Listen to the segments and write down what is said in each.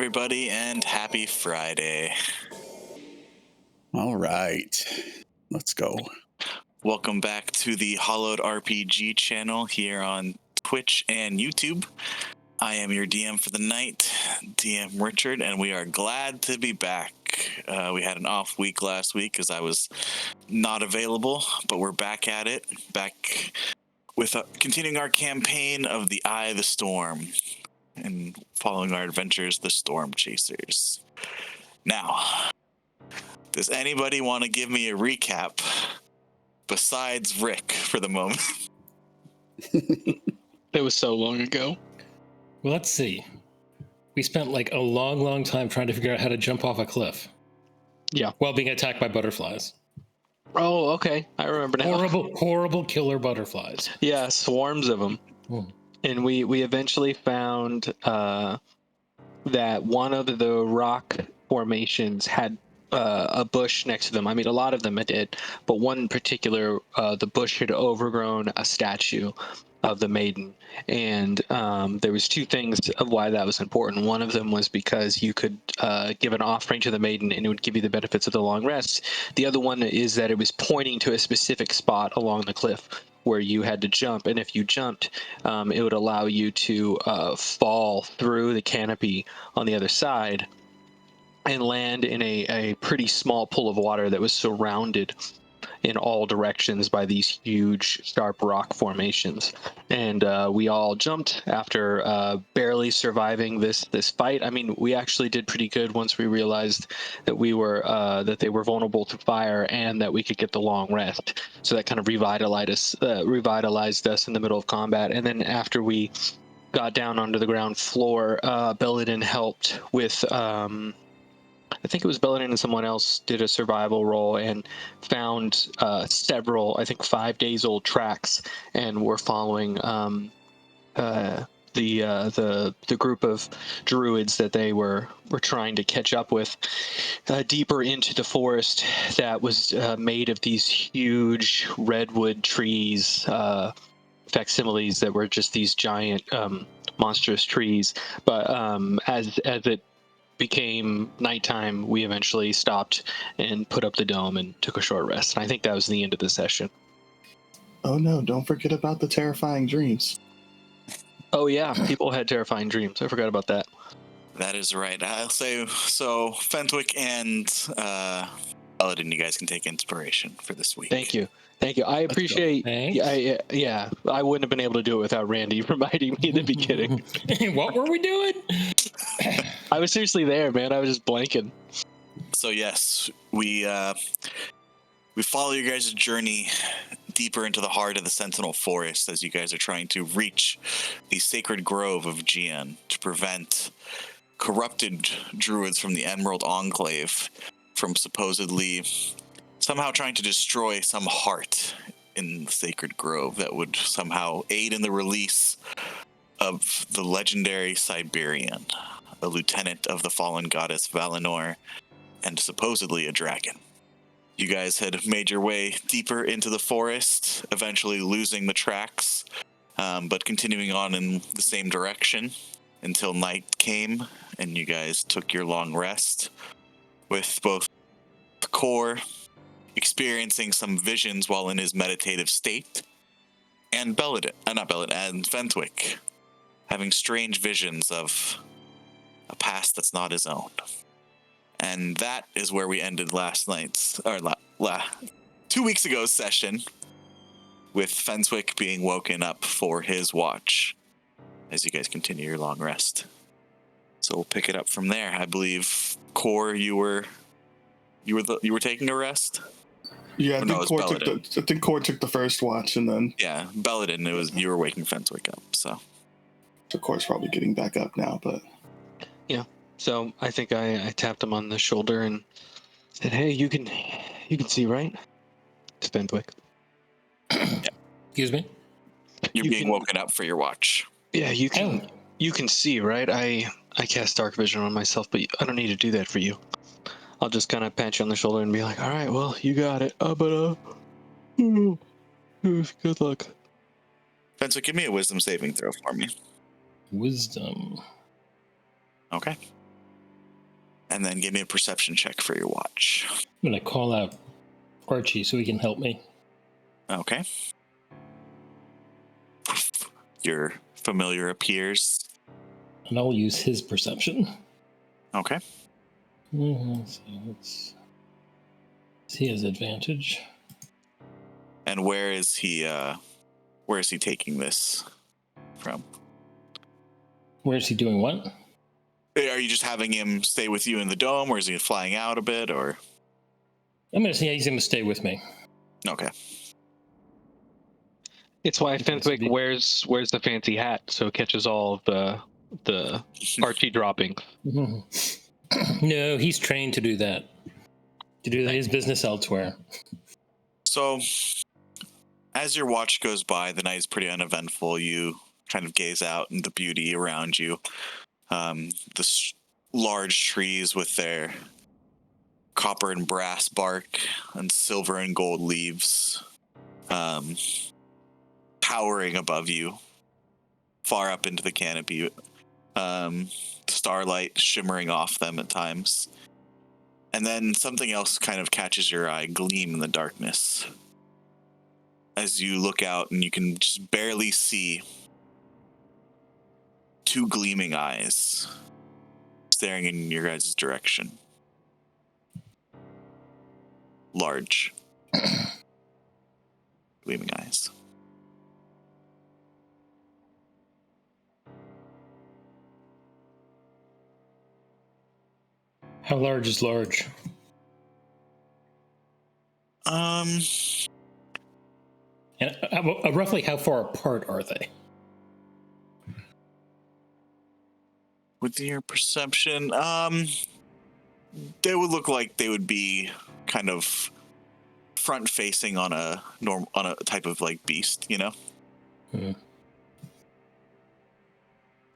everybody, and happy Friday. All right, let's go. Welcome back to the Hollowed RPG channel here on Twitch and YouTube. I am your DM for the night, DM Richard, and we are glad to be back. We had an off week last week because I was not available, but we're back at it, back with continuing our campaign of the Eye of the Storm and following our adventures, the Storm Chasers. Now, does anybody want to give me a recap besides Rick for the moment? That was so long ago. Well, let's see. We spent like a long time trying to figure out how to jump off a cliff. Yeah. While being attacked by butterflies. Oh, okay. I remember now. Horrible killer butterflies. Yeah, swarms of them. And we eventually found that one of the rock formations had a bush next to them. I mean, a lot of them it did, but one in particular, the bush had overgrown a statue of the maiden. And there was two things of why that was important. One of them was because you could give an offering to the maiden and it would give you the benefits of the long rest. The other one is that it was pointing to a specific spot along the cliff where you had to jump, and if you jumped, it would allow you to fall through the canopy on the other side and land in a pretty small pool of water that was surrounded in all directions by these huge sharp rock formations. And we all jumped after barely surviving this fight. I mean, we actually did pretty good once we realized that that they were vulnerable to fire and that we could get the long rest. So that kind of revitalized us in the middle of combat. And then after we got down onto the ground floor, Belladin helped with I think it was Belladin and someone else did a survival roll and found several, I think 5 days old tracks, and were following the group of druids that they were trying to catch up with deeper into the forest that was made of these huge redwood trees, facsimiles that were just these giant monstrous trees. But as it became nighttime, we eventually stopped and put up the dome and took a short rest. And I think that was the end of the session. Oh no, don't forget about the terrifying dreams. Oh yeah, people had terrifying dreams. I forgot about that. That is right. I'll say, so Fentwick and Paladin, you guys can take inspiration for this week. Thank you. I appreciate. Yeah, I wouldn't have been able to do it without Randy reminding me in the beginning. What were we doing? I was seriously there, man. I was just blanking. So yes, we follow you guys' journey deeper into the heart of the Sentinel Forest as you guys are trying to reach the sacred grove of Gian to prevent corrupted druids from the Emerald Enclave from supposedly somehow trying to destroy some heart in the sacred grove that would somehow aid in the release of the legendary Siberian, a lieutenant of the fallen goddess Valinor, and supposedly a dragon. You guys had made your way deeper into the forest, eventually losing the tracks, but continuing on in the same direction until night came, and you guys took your long rest, with both Core experiencing some visions while in his meditative state, and and Fentwick having strange visions of a past that's not his own. And that is where we ended last night's, or 2 weeks ago's session, with Fentwick being woken up for his watch as you guys continue your long rest. So we'll pick it up from there. I believe, Core, you were taking a rest? Yeah, I think Core took the first watch, and then Belladin, you were waking Fentwick up. So Core's probably getting back up now, but yeah. So I think I tapped him on the shoulder and said, "Hey, you can see, right?" It's Fentwick. Excuse me? You're being woken up for your watch. Yeah, you can. You can see, right? I cast dark vision on myself, but I don't need to do that for you. I'll just kind of pat you on the shoulder and be like, "All right, well, you got it." Good luck. Fentwick, give me a wisdom saving throw for me. Wisdom. Okay. And then give me a perception check for your watch. I'm going to call out Archie so he can help me. Okay. Your familiar appears. And I'll use his perception. Okay. So he has advantage. And where is he taking this from? Where is he doing what? Are you just having him stay with you in the dome, or is he flying out a bit, or? I'm going to say he's going to stay with me. Okay. It's why Fenwick wears the fancy hat, so it catches all of the Archie droppings. No, he's trained to do that. To do his business elsewhere. So, as your watch goes by, the night is pretty uneventful. You kind of gaze out in the beauty around you. The large trees with their copper and brass bark and silver and gold leaves towering above you, far up into the canopy. Starlight shimmering off them at times. And then something else kind of catches your eye, gleam in the darkness. As you look out and you can just barely see two gleaming eyes staring in your guys' direction. Large. Gleaming eyes. How large is large? And roughly how far apart are they? With your perception, they would look like they would be kind of front facing on a type of like beast, you know? Hmm.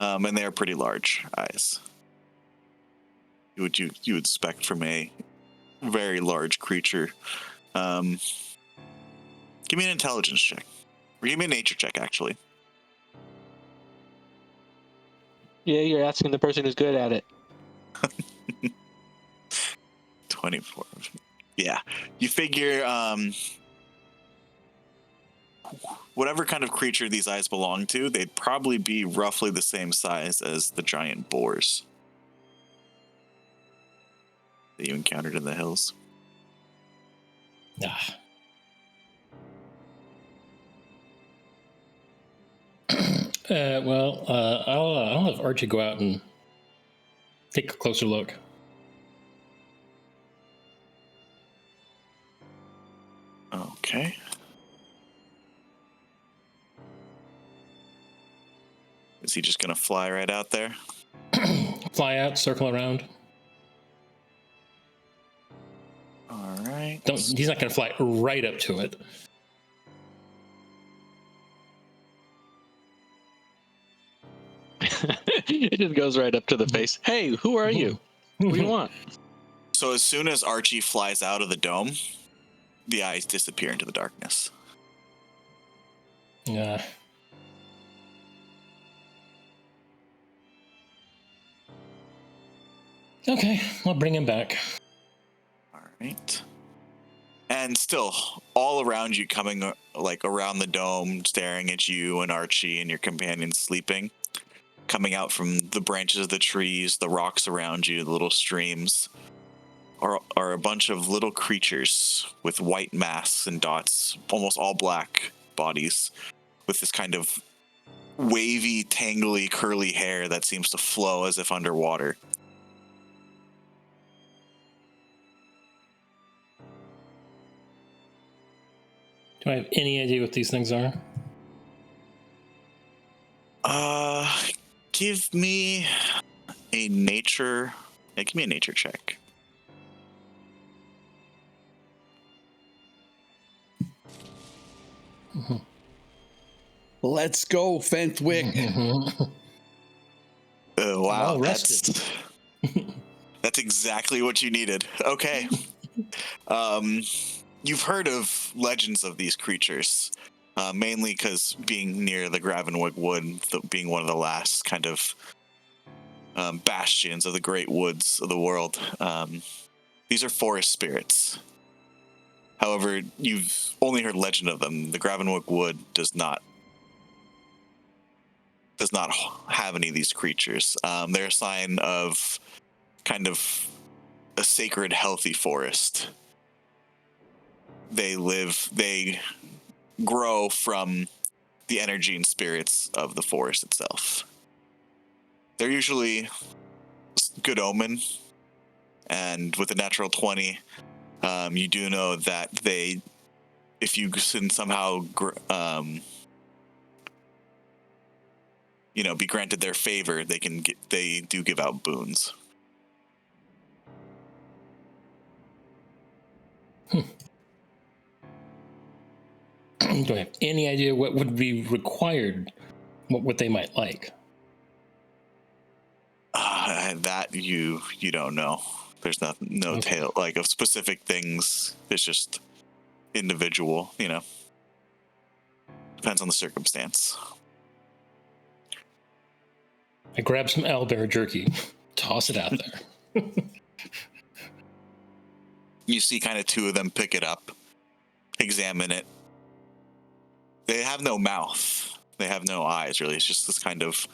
And they are pretty large eyes. You would expect from a very large creature. Give me an intelligence check. Or give me a nature check, actually. Yeah, you're asking the person who's good at it. 24. Yeah. You figure whatever kind of creature these eyes belong to, they'd probably be roughly the same size as the giant boars that you encountered in the hills. I'll have Archie go out and take a closer look. Okay. Is he just gonna fly right out there? Fly out, circle around. All right. He's not going to fly right up to it. It just goes right up to the face. Hey, who are you? What do you want? So as soon as Archie flies out of the dome, the eyes disappear into the darkness. Yeah. Okay, I'll bring him back. All right. And still, all around you, coming like around the dome, staring at you and Archie and your companions sleeping, coming out from the branches of the trees, the rocks around you, the little streams, are a bunch of little creatures with white masks and dots, almost all black bodies, with this kind of wavy, tangly, curly hair that seems to flow as if underwater. Do I have any idea what these things are? Give me a nature. Yeah, give me a nature check. Mm-hmm. Let's go, Fenwick. Mm-hmm. Wow, rested. That's exactly what you needed. Okay. You've heard of legends of these creatures, mainly because being near the Gravenwick Wood, being one of the last kind of bastions of the great woods of the world. These are forest spirits. However, you've only heard legend of them. The Gravenwick Wood does not have any of these creatures. They're a sign of kind of a sacred, healthy forest. They grow from the energy and spirits of the forest itself. They're usually good omen, and with a natural 20, you do know that if you can somehow, be granted their favor, they do give out boons. Do I have any idea what would be required? What they might like? That you don't know. There's no Okay. tale like of specific things. It's just individual. Depends on the circumstance. I grab some owlbear jerky, toss it out there. You see kind of two of them pick it up, examine it. They have no mouth. They have no eyes, really. It's just this kind of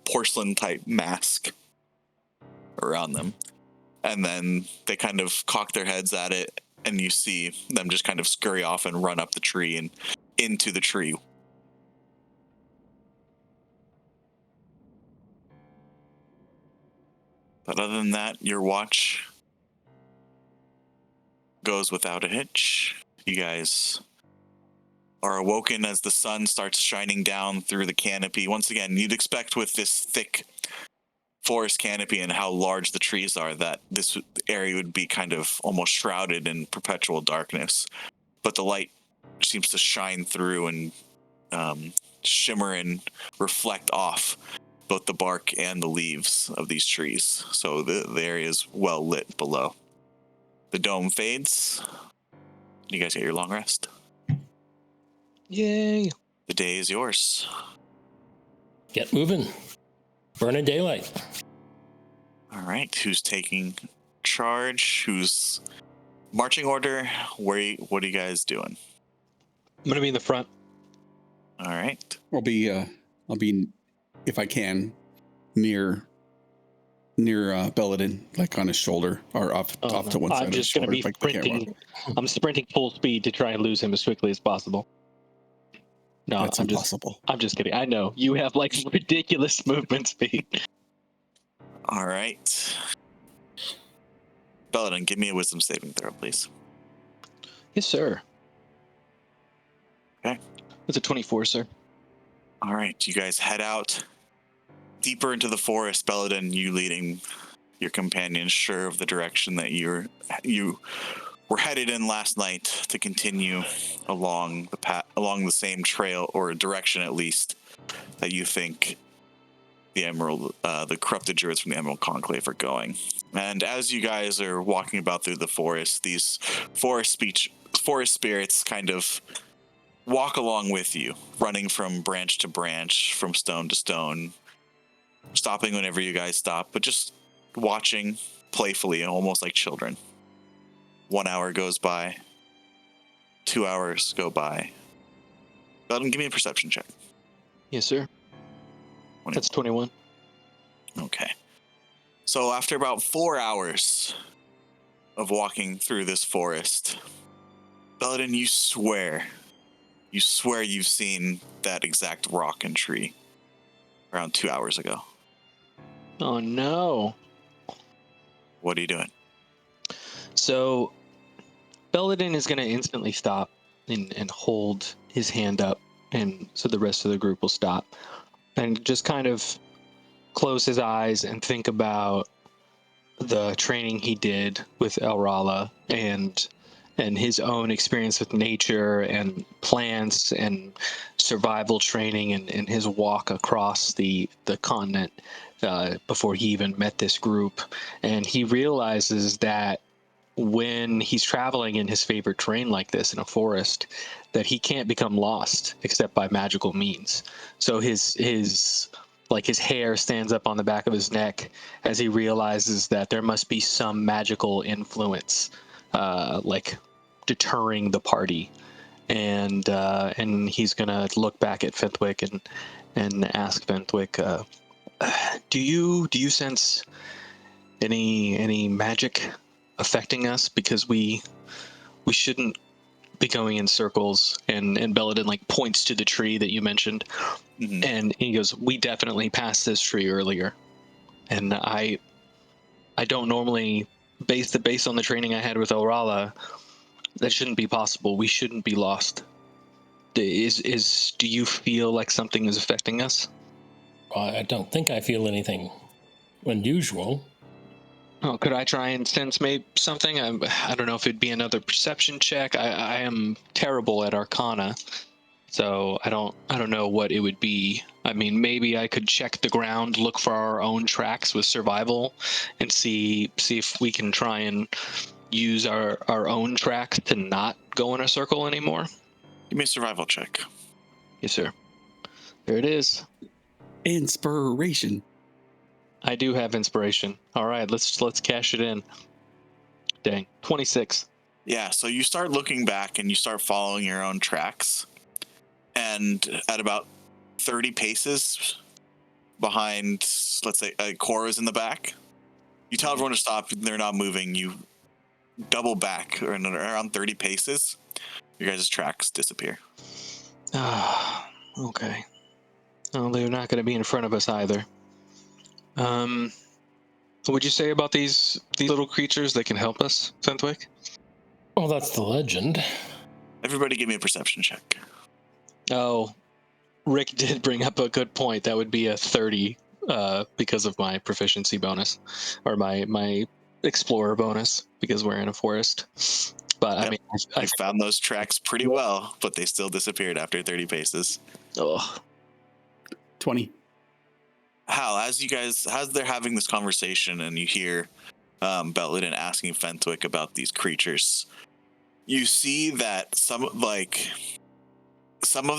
porcelain type mask around them. And then they kind of cock their heads at it, and you see them just kind of scurry off and run up the tree and into the tree. But other than that, your watch goes without a hitch. You guys are awoken as the sun starts shining down through the canopy. Once again, you'd expect with this thick forest canopy and how large the trees are that this area would be kind of almost shrouded in perpetual darkness. But the light seems to shine through and shimmer and reflect off both the bark and the leaves of these trees. So the area is well lit below. The dome fades. You guys get your long rest. Yay! The day is yours. Get moving. Burn a daylight. All right. Who's taking charge? Who's marching order? What are you guys doing? I'm gonna be in the front. All right. I'll be, if I can, near Belladin, like on his shoulder or off to one side. I'm just gonna be sprinting. I'm sprinting full speed to try and lose him as quickly as possible. No, That's impossible. I'm just kidding. I know you have like ridiculous movement speed. All right. Belladin, give me a wisdom saving throw, please. Yes, sir. Okay. It's a 24, sir. All right. You guys head out deeper into the forest. Belladin, you leading your companions, sure of the direction that you were headed in last night to continue along the path, along the same trail or direction at least that you think the corrupted druids from the Emerald Conclave are going. And as you guys are walking about through the forest, these forest spirits kind of walk along with you, running from branch to branch, from stone to stone, stopping whenever you guys stop, but just watching playfully, almost like children. 1 hour goes by. 2 hours go by. Let him give me a perception check. Yes, sir. 21. That's 21. Okay. So after about 4 hours of walking through this forest, Belladin, you swear you've seen that exact rock and tree around 2 hours ago. Oh no. What are you doing? So Belladin is going to instantly stop and hold his hand up, and so the rest of the group will stop and just kind of close his eyes and think about the training he did with Elrala and his own experience with nature and plants and survival training and his walk across the continent before he even met this group. And he realizes that when he's traveling in his favorite terrain like this in a forest, that he can't become lost except by magical means. So his like his hair stands up on the back of his neck as he realizes that there must be some magical influence, like deterring the party, and he's gonna look back at Fenthwick and ask Fenthwick, do you sense any magic affecting us? Because we shouldn't be going in circles. And Belladin like points to the tree that you mentioned, and he goes, we definitely passed this tree earlier, and I don't normally based on the training I had with Orala, that shouldn't be possible. We shouldn't be lost. Do you feel like something is affecting us? I don't think I feel anything unusual. Oh, could I try and sense maybe something? I don't know if it'd be another perception check. I am terrible at Arcana, so I don't know what it would be. I mean, maybe I could check the ground, look for our own tracks with survival, and see if we can try and use our own tracks to not go in a circle anymore. Give me a survival check. Yes, sir. There it is. Inspiration. I do have inspiration. All right, let's cash it in. Dang, 26. Yeah, so you start looking back and you start following your own tracks. And at about 30 paces behind, let's say, Cora's in the back, you tell everyone to stop. They're not moving. You double back around 30 paces. Your guys' tracks disappear. Ah, okay. Well, they're not going to be in front of us either. What would you say about these little creatures that can help us, Fenthwick? Well, that's the legend. Everybody give me a perception check. Oh, Rick did bring up a good point. That would be a 30 because of my proficiency bonus, or my explorer bonus, because we're in a forest. But Yep. I mean, I found those tracks pretty well, but they still disappeared after 30 paces. Oh, 20. Hal, as they're having this conversation and you hear Belladin asking Fenthwick about these creatures, you see that some of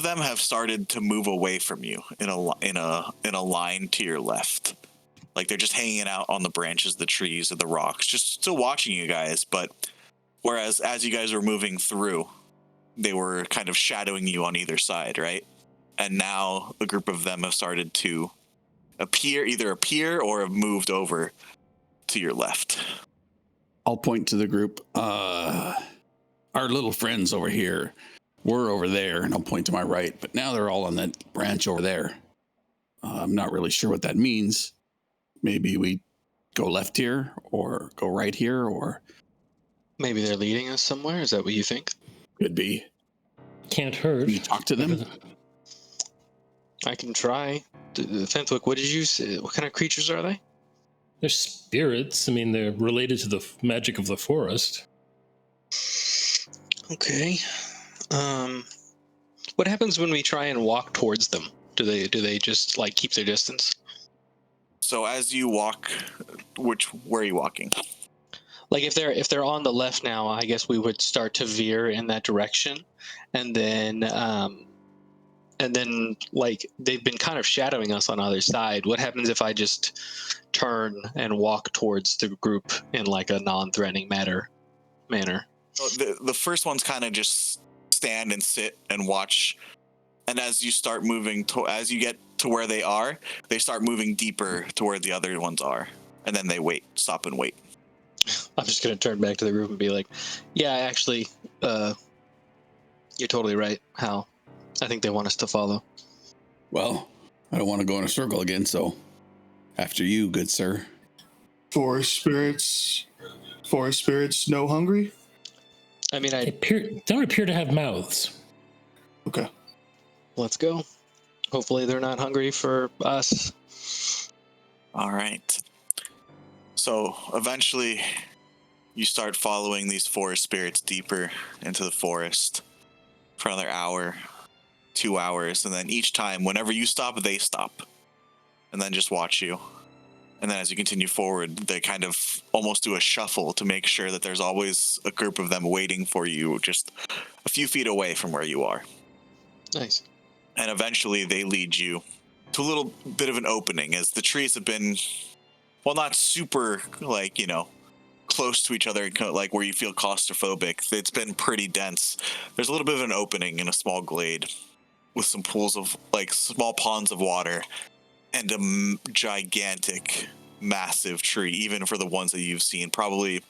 them have started to move away from you in a line to your left. Like they're just hanging out on the branches of the trees and the rocks, just still watching you guys. But whereas as you guys were moving through, they were kind of shadowing you on either side, right? And now a group of them have started to appear or have moved over to your left. I'll point to the group. Our little friends over here were over there, and I'll point to my right, but now they're all on that branch over there. I'm not really sure what that means. Maybe we go left here or go right here, or maybe they're leading us somewhere. Is that what you think? could be. Can't hurt. Can you talk to them? I can try. Fenthwick, what did you say? What kind of creatures are they? They're spirits. I mean, they're related to the magic of the forest. Okay. What happens when we try and walk towards them? Do they just like keep their distance? So as you walk, where are you walking? Like if they're on the left now, I guess we would start to veer in that direction, and then like they've been kind of shadowing us on either side. What happens if I just turn and walk towards the group in like a non-threatening manner? So the first ones kind of just stand and sit and watch, and as you start moving as you get to where they are, they start moving deeper to where the other ones are, and then they stop and wait. I'm just gonna turn back to the group and be like, yeah, actually, you're totally right, Hal. I think they want us to follow. Well, I don't want to go in a circle again, so after you, good sir. Forest spirits, no hungry? I mean, They don't appear to have mouths. Okay. Let's go. Hopefully they're not hungry for us. All right. So eventually you start following these forest spirits deeper into the forest for another hour, 2 hours, and then each time, whenever you stop, they stop, and then just watch you. And then as you continue forward, they kind of almost do a shuffle to make sure that there's always a group of them waiting for you just a few feet away from where you are. Nice. And eventually they lead you to a little bit of an opening as the trees have been, well, not super, like, close to each other, like where you feel claustrophobic. It's been pretty dense. There's a little bit of an opening in a small glade with some pools of, like, small ponds of water and a gigantic, massive tree, even for the ones that you've seen, probably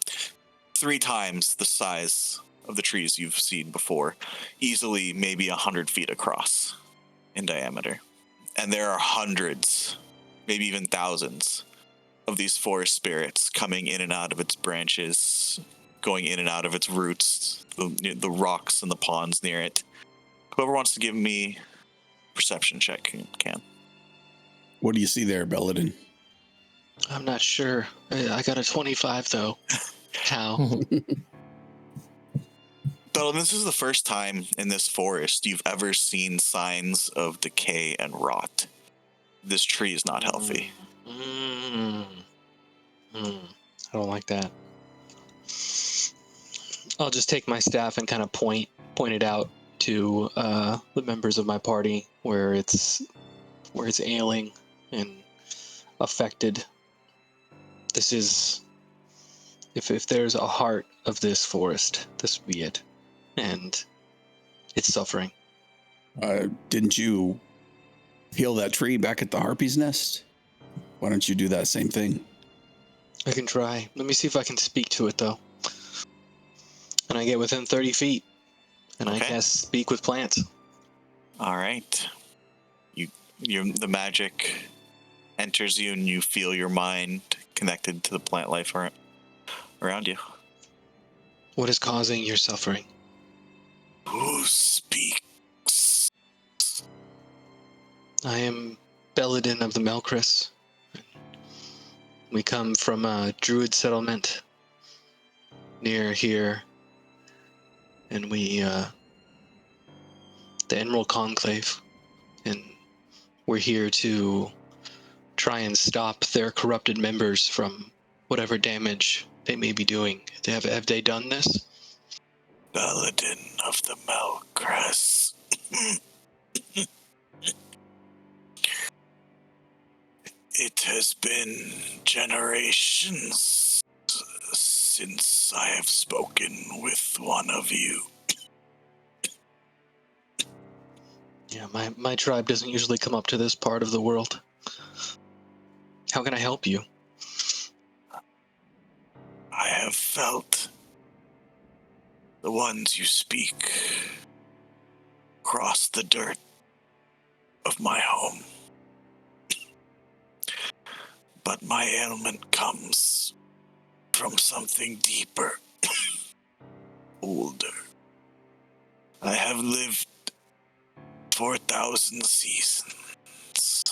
3 times the size of the trees you've seen before, easily maybe 100 feet across in diameter. And there are hundreds, maybe even thousands of these forest spirits coming in and out of its branches, going in and out of its roots, the rocks and the ponds near it. Whoever wants to give me a perception check can. What do you see there, Belladin? I'm not sure. I got a 25 though. How? Belladin, this is the first time in this forest you've ever seen signs of decay and rot. This tree is not healthy. I don't like that. I'll just take my staff and kind of point it out to the members of my party where it's ailing and affected. This is, if there's a heart of this forest, this would be it, and it's suffering. Didn't you heal that tree back at the Harpy's Nest? Why don't you do that same thing? I can try. Let me see if I can speak to it, though. And I get within 30 feet, and I cast Speak with Plants. All right. The magic enters you, and you feel your mind connected to the plant life around you. What is causing your suffering? Who speaks? I am Belladin of the Melchris. We come from a druid settlement near here, and the Emerald Conclave, and we're here to try and stop their corrupted members from whatever damage they may be doing. Have they done this? Belladin of the Melchris. It has been generations since I have spoken with one of you. Yeah, my tribe doesn't usually come up to this part of the world. How can I help you? I have felt the ones you speak cross the dirt of my home. But my ailment comes from something deeper, older. I have lived for 1,000 seasons,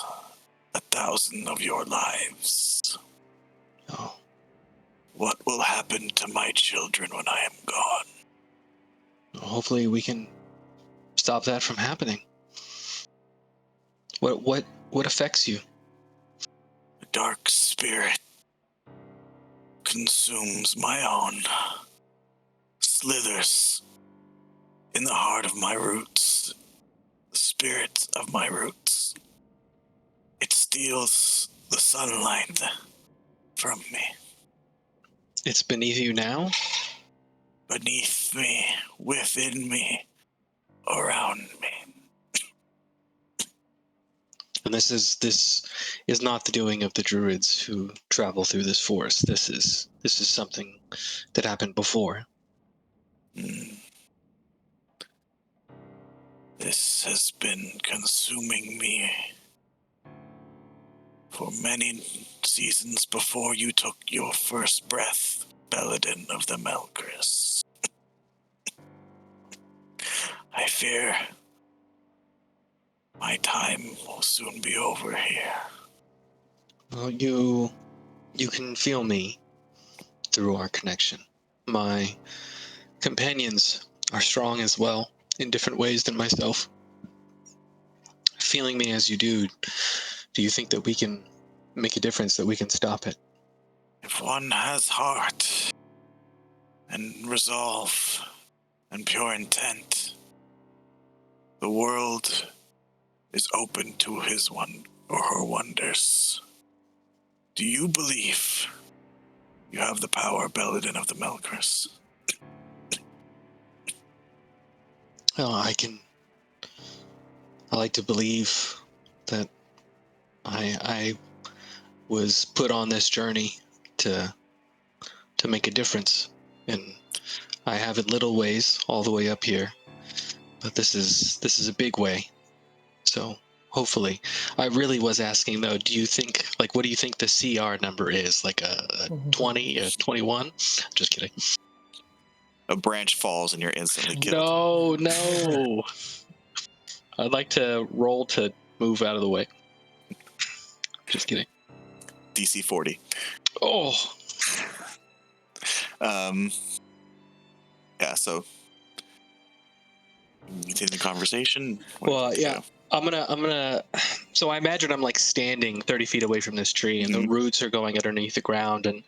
1,000 of your lives. Oh, What will happen to my children when I am gone? hopefully we can stop that from happening. What affects you? A dark spirit consumes my own, slithers in the heart of my roots, the spirit of my roots. It steals the sunlight from me. It's beneath you now? Beneath me, within me, around me. And this is not the doing of the druids who travel through this forest. This is something that happened before. This has been consuming me for many seasons before you took your first breath, Belladin of the Melchris. I fear my time will soon be over here. Well, you can feel me through our connection. My companions are strong as well, in different ways than myself. Feeling me as you do you think that we can make a difference, that we can stop it? If one has heart and resolve and pure intent, the world is open to his or her wonders. Do you believe you have the power, Belladin of the Melchris? Oh, I like to believe that I was put on this journey to make a difference, and I have in little ways all the way up here, but this is a big way. So hopefully, I really was asking though. Do you think what do you think the CR number is? Like a 20, a 21? Just kidding. A branch falls and you're instantly killed. No. I'd like to roll to move out of the way. Just kidding. DC 40. Oh. Yeah, so continue the conversation. Well, yeah. I'm gonna. So I imagine I'm like standing 30 feet away from this tree, and the roots are going underneath the ground. And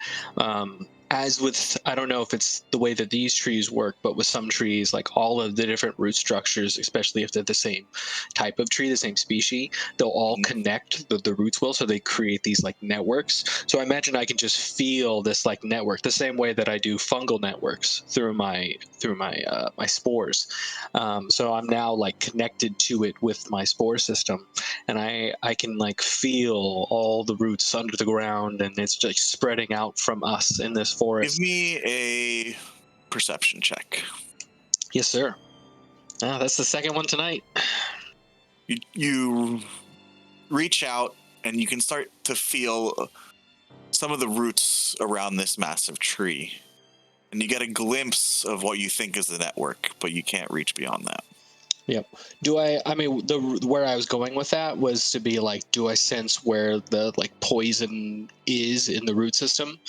as with, I don't know if it's the way that these trees work, but with some trees, like all of the different root structures, especially if they're the same type of tree, the same species, they'll all connect. The roots will, so they create these like networks. So I imagine I can just feel this like network, the same way that I do fungal networks through my my spores. So I'm now like connected to it with my spore system, and I can like feel all the roots under the ground, and it's just spreading out from us in this forest. Give me a perception check. Yes, sir. That's the second one tonight. You reach out and you can start to feel some of the roots around this massive tree, and you get a glimpse of what you think is the network, but you can't reach beyond that. Yep. I mean, where I was going with that was to be like, do I sense where the like poison is in the root system?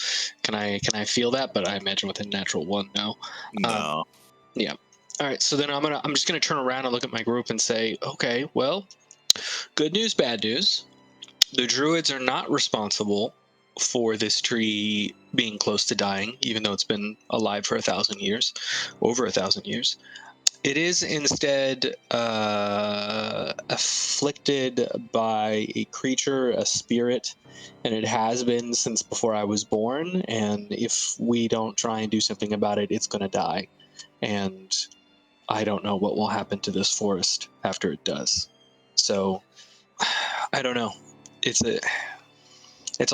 Can I feel that? But I imagine with a natural one, no. No. Yeah. All right. So then I'm just gonna turn around and look at my group and say, okay, well, good news, bad news. The druids are not responsible for this tree being close to dying, even though it's been alive for 1,000 years, over 1,000 years. It is instead afflicted by a creature, a spirit, and it has been since before I was born. And if we don't try and do something about it, it's going to die. And I don't know what will happen to this forest after it does. So I don't know. It's a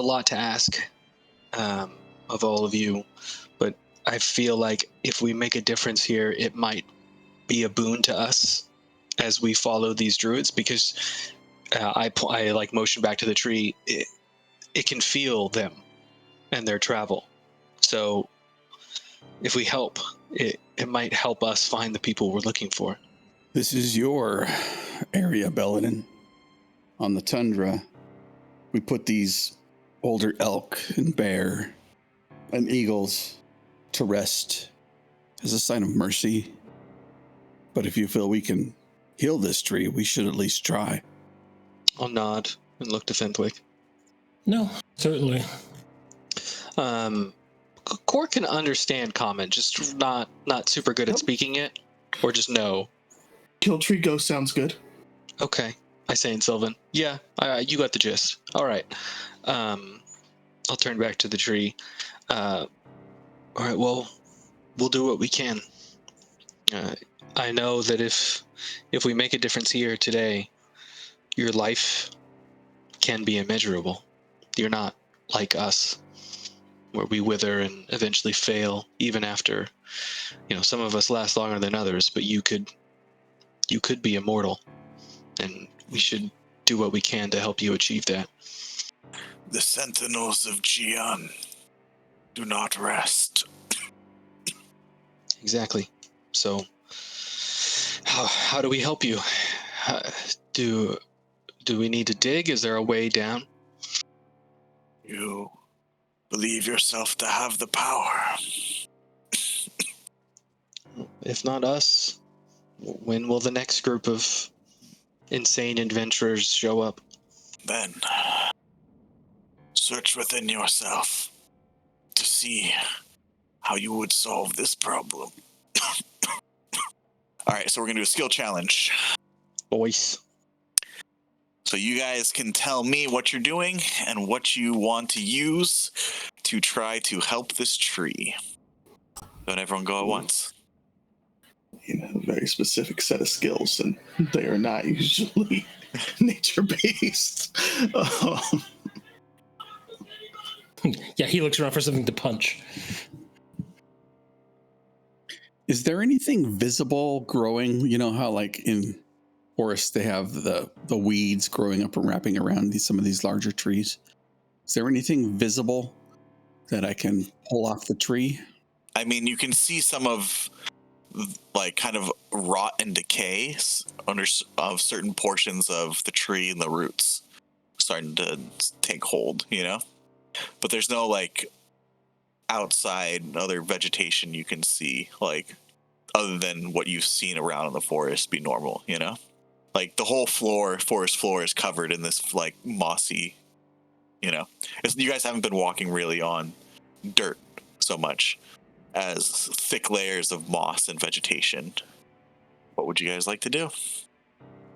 lot to ask of all of you, but I feel like if we make a difference here, it might be a boon to us as we follow these druids, because I like motion back to the tree. It can feel them and their travel. So if we help, it might help us find the people we're looking for. This is your area, Belladin. On the tundra, we put these older elk and bear and eagles to rest as a sign of mercy. But if you feel we can heal this tree, we should at least try. I'll nod and look to Fenthwick. No, certainly. Core can understand common, just not super good at speaking it, or just no. Kill tree ghost sounds good. Okay, I say in Sylvan. Yeah, you got the gist. All right. I'll turn back to the tree. All right, well, we'll do what we can. I know that if we make a difference here today, your life can be immeasurable. You're not like us, where we wither and eventually fail, even after, some of us last longer than others, but you could be immortal, and we should do what we can to help you achieve that. The Sentinels of Gian do not rest. Exactly. So, how do we help you? Do we need to dig? Is there a way down? You believe yourself to have the power. If not us, when will the next group of insane adventurers show up? Then, search within yourself to see how you would solve this problem. All right, so we're going to do a skill challenge. Voice. So you guys can tell me what you're doing and what you want to use to try to help this tree. Don't everyone go at once. A very specific set of skills, and they are not usually nature-based. Yeah, he looks around for something to punch. Is there anything visible growing? You know how like in forests they have the weeds growing up and wrapping around some of these larger trees. Is there anything visible that I can pull off the tree? I mean, you can see some of like kind of rot and decay of certain portions of the tree and the roots starting to take hold, but there's no like outside other vegetation you can see, like other than what you've seen around in the forest be normal, like the whole forest floor is covered in this like mossy, you guys haven't been walking really on dirt so much as thick layers of moss and vegetation. What would you guys like to do?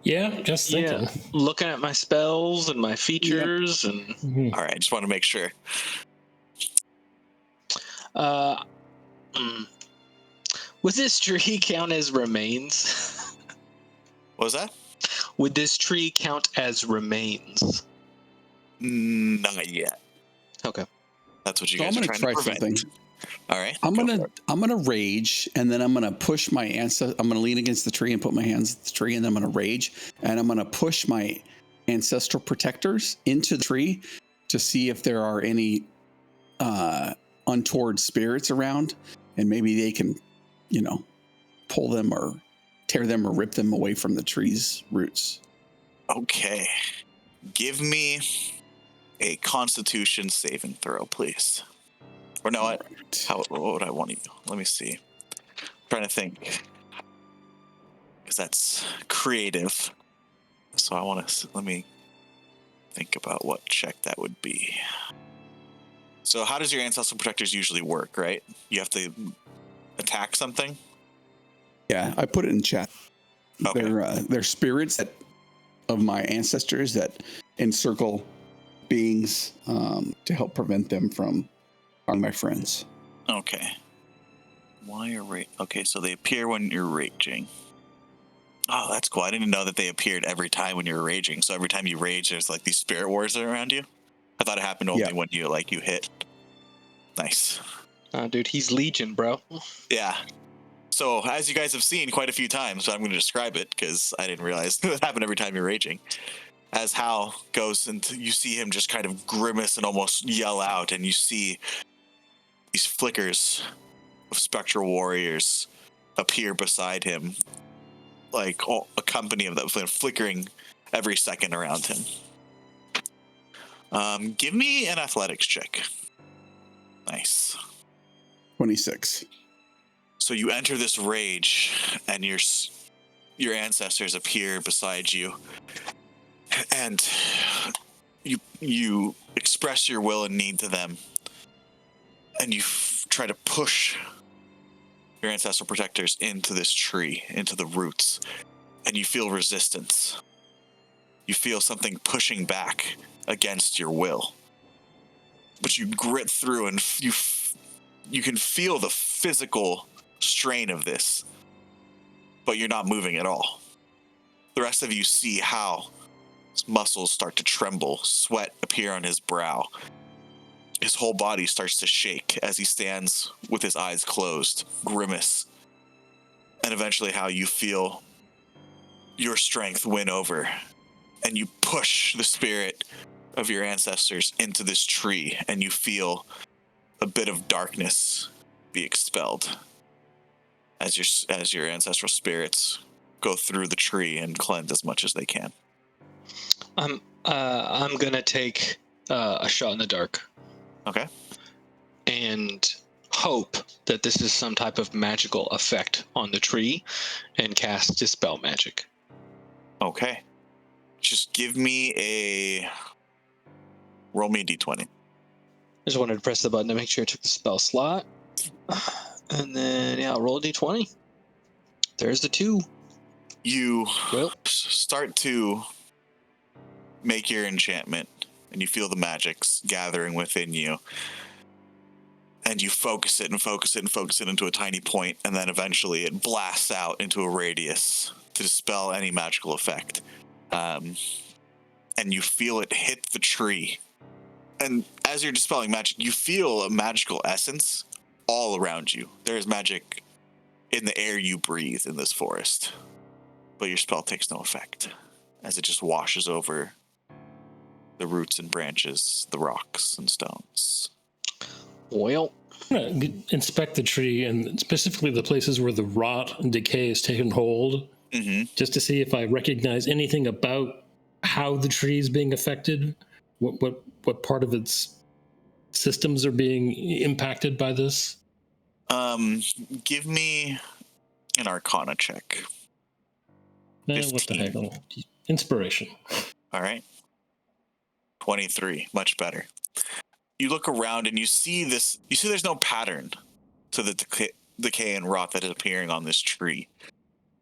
Yeah, just thinking. Yeah, looking at my spells and my features and. Mhm. All right, just want to make sure. Would this tree count as remains? What was that? Would this tree count as remains? Not yet. Okay. That's what you So guys I'm are gonna trying try to prevent. something. All right. I'm go for it. gonna rage, and then I'm gonna push my ancestor. I'm gonna lean against the tree and put my hands at the tree, and then I'm gonna rage, and I'm gonna push my ancestral protectors into the tree to see if there are any untoward spirits around, and maybe they can, pull them or tear them or rip them away from the tree's roots. Okay. Give me a Constitution saving throw, please. Or no, what would I want you? Let me see. I'm trying to think. Because that's creative. So let me think about what check that would be. So how does your ancestral protectors usually work, right? You have to attack something? Yeah, I put it in chat. Okay. They're spirits of my ancestors that encircle beings to help prevent them from harming my friends. Okay. Why are okay, so they appear when you're raging. Oh, that's cool. I didn't know that they appeared every time when you were raging. So every time you rage, there's like these spirit wars around you. I thought it happened only when you hit. Nice. Dude, he's Legion, bro. Yeah. So as you guys have seen quite a few times, I'm going to describe it because I didn't realize it happened every time you're raging. As Hal goes and you see him just kind of grimace and almost yell out, and you see these flickers of spectral warriors appear beside him, like a company of them flickering every second around him. Give me an athletics check. Nice. 26. So you enter this rage, and your ancestors appear beside you, and you express your will and need to them, and you try to push your ancestral protectors into this tree, into the roots, and you feel resistance. You feel something pushing back against your will, but you grit through, and you can feel the physical strain of this, but you're not moving at all. The rest of you see how his muscles start to tremble, sweat appear on his brow. His whole body starts to shake as he stands with his eyes closed, grimace. And eventually how you feel your strength win over, and you push the spirit of your ancestors into this tree, and you feel a bit of darkness be expelled as your ancestral spirits go through the tree and cleanse as much as they can. I'm gonna take a shot in the dark. Okay. And hope that this is some type of magical effect on the tree, and cast Dispel Magic. Okay. Just give me roll me a d20. I just wanted to press the button to make sure I took the spell slot. And then, I'll roll a d20. There's the 2. You Well, start to make your enchantment, and you feel the magics gathering within you. And you focus it and focus it and focus it into a tiny point, and then eventually it blasts out into a radius to dispel any magical effect. And you feel it hit the tree. And as you're dispelling magic, you feel a magical essence all around you. There is magic in the air you breathe in this forest. But your spell takes no effect, as it just washes over the roots and branches, the rocks and stones. Well, I'm gonna inspect the tree, and specifically the places where the rot and decay has taken hold, just to see if I recognize anything about how the tree is being affected, what part of its systems are being impacted by this. Give me an Arcana check. What the heck? Inspiration. All right. 23, much better. You look around and you see this. You see there's no pattern to the decay and rot that is appearing on this tree.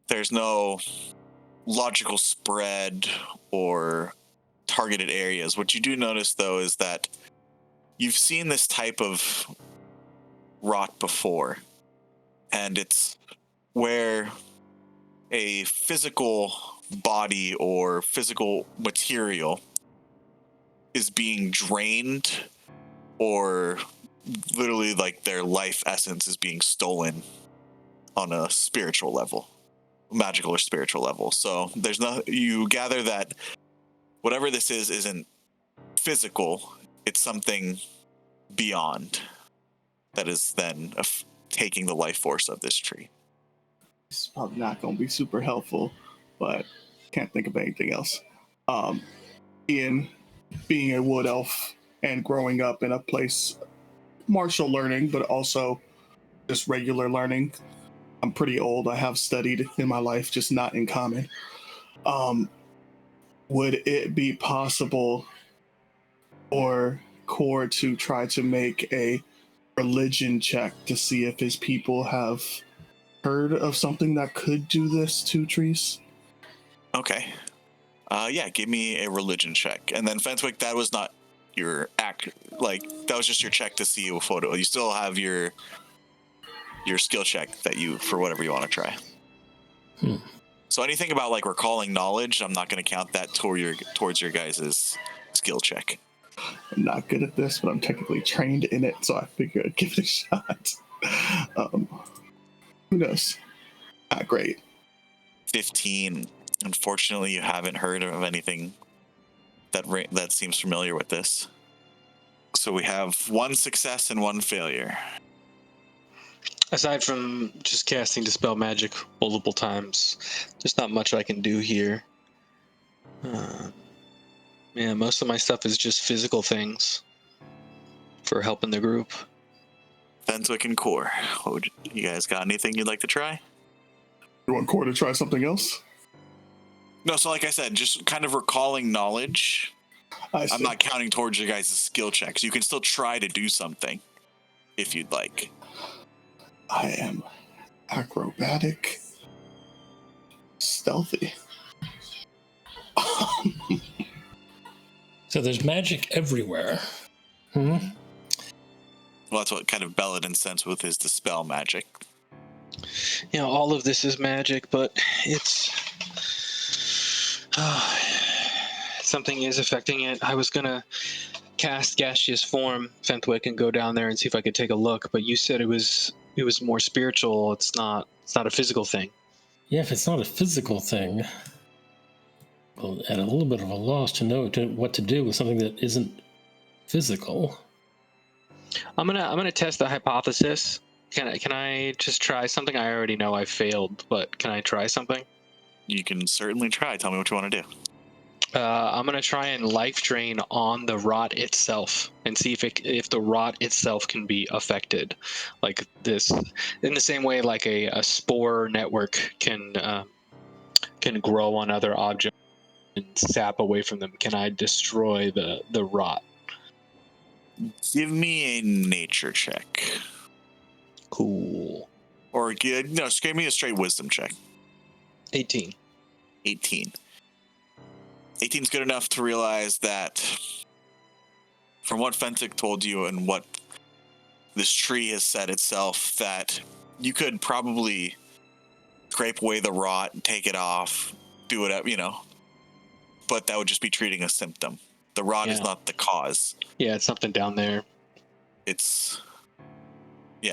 There's no logical spread or targeted areas. What you do notice, though, is that you've seen this type of rot before, and it's where a physical body or physical material is being drained, or literally like their life essence is being stolen on a spiritual level, magical or spiritual level. So there's no, you gather that whatever this is isn't physical, it's something beyond that is then taking the life force of this tree. It's probably not going to be super helpful, but can't think of anything else. Ian, being a wood elf and growing up in a place, martial learning, but also just regular learning. I'm pretty old. I have studied in my life, just not in common. Would it be possible for Core to try to make a religion check to see if his people have heard of something that could do this to trees? Okay. Yeah, give me a religion check. And then Fenswick, that was not your act, like that was just your check to see a photo. You still have your skill check that you, for whatever you want to try. So anything about like recalling knowledge, I'm not going to count that towards your guys' skill check. I'm not good at this, but I'm technically trained in it, so I figured I'd give it a shot. Who knows? Not great. 15. Unfortunately, you haven't heard of anything that seems familiar with this. So we have one success and one failure. aside from just casting Dispel Magic multiple times, there's not much I can do here. Yeah, most of my stuff is just physical things for helping the group. Fenswick and Core, you guys got anything you'd like to try? You want Core to try something else? No, so like I said, just kind of recalling knowledge. I'm not counting towards your guys' skill checks. You can still try to do something if you'd like. I am acrobatic, stealthy. So there's magic everywhere. Well, that's what kind of Belladin sensed with his Dispel magic. You know, all of this is magic, but it's... something is affecting it. I was gonna cast Gaseous Form, Fentwick, and go down there and see if I could take a look, but you said it was more spiritual. It's not a physical thing. Yeah, if it's not a physical thing, well, at a little bit of a loss to know what to do with something that isn't physical. I'm gonna test the hypothesis. Can I just try something? I already know I failed, but can I try something? You can certainly try. Tell me what you want to do. I'm gonna try and life drain on the rot itself and see if the rot itself can be affected, like this, in the same way like a spore network can grow on other objects and sap away from them. Can I destroy the rot? Give me a nature check. Cool. Or give me a straight wisdom check. 18. 18. 18's good enough to realize that from what Fentic told you and what this tree has said itself, that you could probably scrape away the rot and take it off, do whatever, but that would just be treating a symptom. The rot is not the cause. Yeah, it's something down there.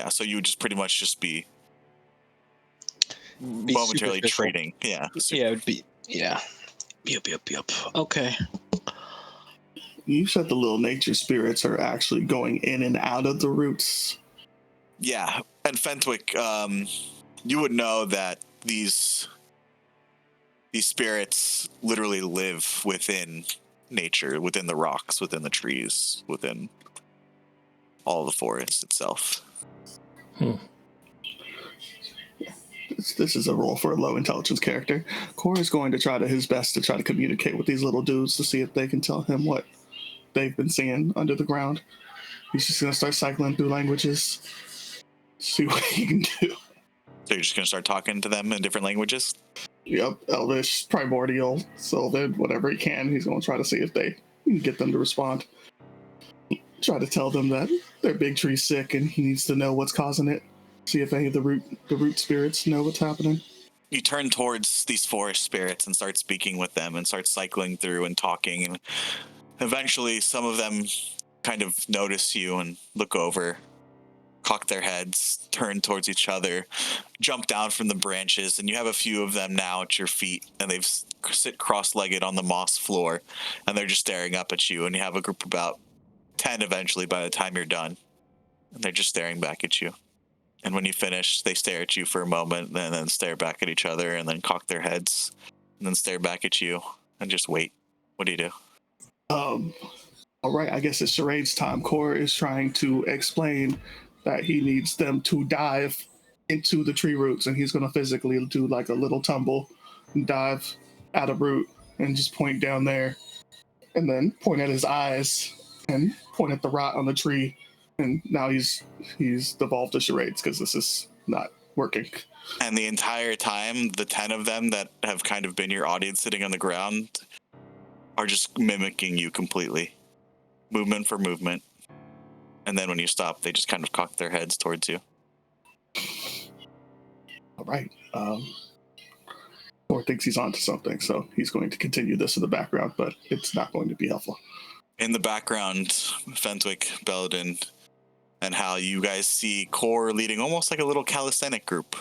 So you would just pretty much just be momentarily treating. Yeah. It would be, yeah. Yep. Okay. You said the little nature spirits are actually going in and out of the roots. Yeah, and Fentwick, you would know that these spirits literally live within nature, within the rocks, within the trees, within all the forest itself. This is a role for a low intelligence character. Core is going to try his best to try to communicate with these little dudes to see if they can tell him what they've been seeing under the ground. He's just going to start cycling through languages, see what he can do. So you're just going to start talking to them in different languages? Yep, Elvish, Primordial, Sylvan, whatever he can. He's going to try to see if they can get them to respond. Try to tell them that their big tree's sick and he needs to know what's causing it. See if any of the root spirits know what's happening. You turn towards these forest spirits and start speaking with them and start cycling through and talking, and eventually some of them kind of notice you and look over, cock their heads, turn towards each other, jump down from the branches, and you have a few of them now at your feet, and they've sit cross-legged on the moss floor, and they're just staring up at you, and you have a group of about 10 eventually by the time you're done, and they're just staring back at you. And when you finish, they stare at you for a moment, and then stare back at each other, and then cock their heads, and then stare back at you, and just wait. What do you do? All right, I guess it's charades time. Core is trying to explain that he needs them to dive into the tree roots, and he's going to physically do like a little tumble and dive at a root and just point down there, and then point at his eyes and point at the rot on the tree. And now he's devolved to charades because this is not working. And the entire time, the 10 of them that have kind of been your audience sitting on the ground are just mimicking you completely. Movement for movement. And then when you stop, they just kind of cock their heads towards you. All right. Thor thinks he's onto something, so he's going to continue this in the background, but it's not going to be helpful. In the background, Fentwick, Belladin, and how you guys see Core leading almost like a little calisthenic group.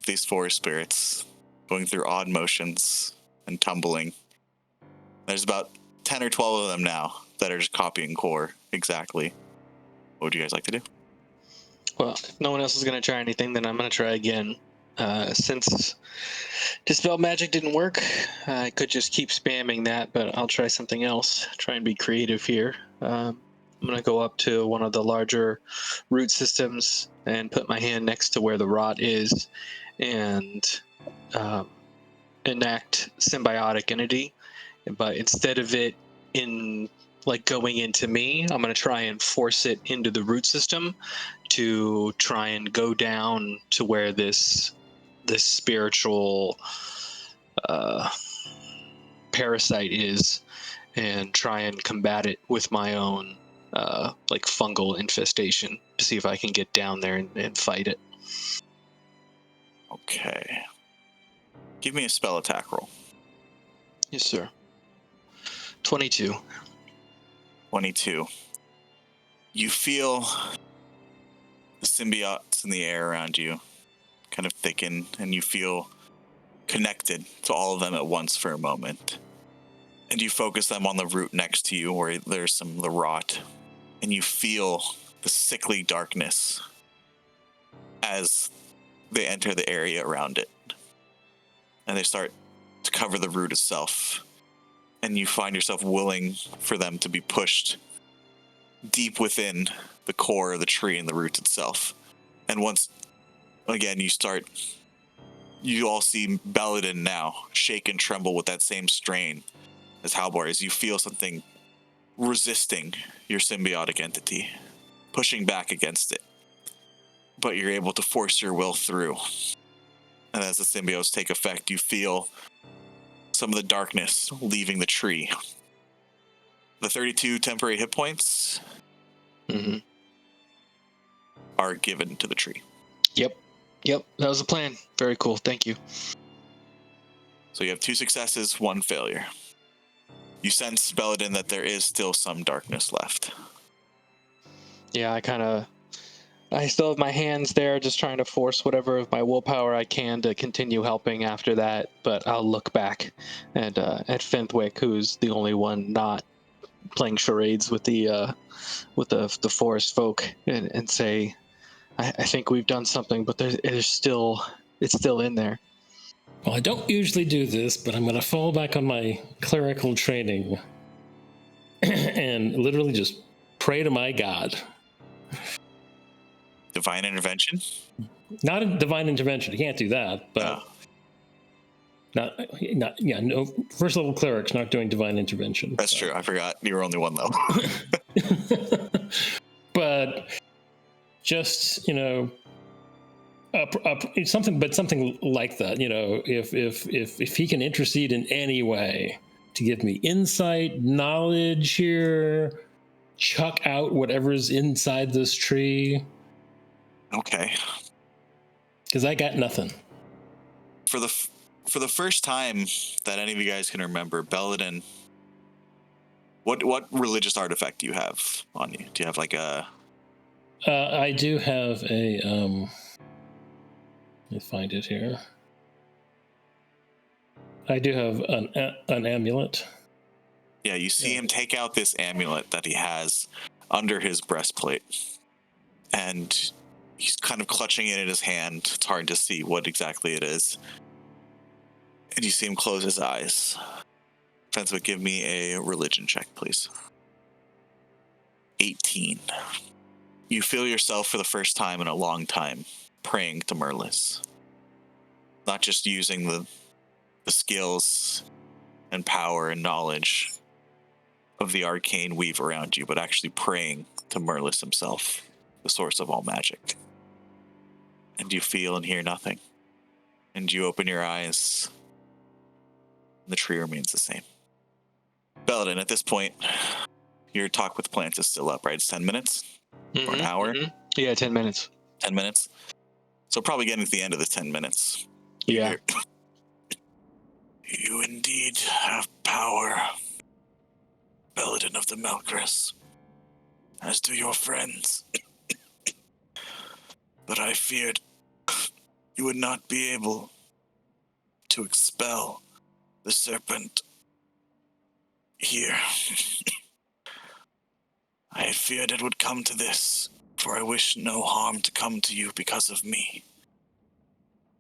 These forest spirits going through odd motions and tumbling. There's about 10 or 12 of them now that are just copying Core exactly. What would you guys like to do? Well, if no one else is going to try anything, then I'm going to try again. Since Dispel Magic didn't work, I could just keep spamming that, but I'll try something else. Try and be creative here. I'm going to go up to one of the larger root systems and put my hand next to where the rot is and enact symbiotic entity. But instead of it going into me, I'm going to try and force it into the root system to try and go down to where this spiritual parasite is and try and combat it with my own fungal infestation to see if I can get down there and fight it. Okay. Give me a spell attack roll. Yes, sir. 22. 22. You feel the symbiotes in the air around you kind of thicken, and you feel connected to all of them at once for a moment. And you focus them on the root next to you where there's some of the rot, and you feel the sickly darkness as they enter the area around it. And they start to cover the root itself. And you find yourself willing for them to be pushed deep within the core of the tree and the roots itself. And once again, you all see Belladin now shake and tremble with that same strain as Halbar, as you feel something resisting your symbiotic entity, pushing back against it. But you're able to force your will through. And as the symbiotes take effect, you feel some of the darkness leaving the tree. The 32 temporary hit points are given to the tree. Yep, that was the plan. Very cool, thank you. So you have 2 successes, 1 failure. You sense, Belladin, that there is still some darkness left. Yeah, I still have my hands there, just trying to force whatever of my willpower I can to continue helping after that. But I'll look back at Fenthwick, who's the only one not playing charades with the forest folk, and say, I think we've done something, but it's still in there. Well, I don't usually do this, but I'm going to fall back on my clerical training and literally just pray to my god. Divine intervention? Not a divine intervention. You can't do that, but no. First level clerics not doing divine intervention. That's true. I forgot. You were only one level. But just, something like that. If he can intercede in any way to give me insight, knowledge here, chuck out whatever's inside this tree. Okay. Because I got nothing. For the first time that any of you guys can remember, Belladin, what religious artifact do you have on you? Do you have like a... I do have a... let me find it here. I do have an amulet. Yeah, you see him take out this amulet that he has under his breastplate. And he's kind of clutching it in his hand. It's hard to see what exactly it is. And you see him close his eyes. Fenthwick, give me a religion check, please. 18. You feel yourself for the first time in a long time praying to Merlis. Not just using the skills and power and knowledge of the arcane weave around you, but actually praying to Merlis himself, the source of all magic. And you feel and hear nothing. And you open your eyes. The tree remains the same. Belladin, at this point, your talk with plants is still up, right? It's 10 minutes? Or an hour? Mm-hmm. Yeah, 10 minutes. 10 minutes? So probably getting to the end of the 10 minutes. Yeah. You indeed have power, Belladin of the Melchris, as do your friends. But I feared you would not be able to expel the serpent here. I feared it would come to this, for I wish no harm to come to you because of me.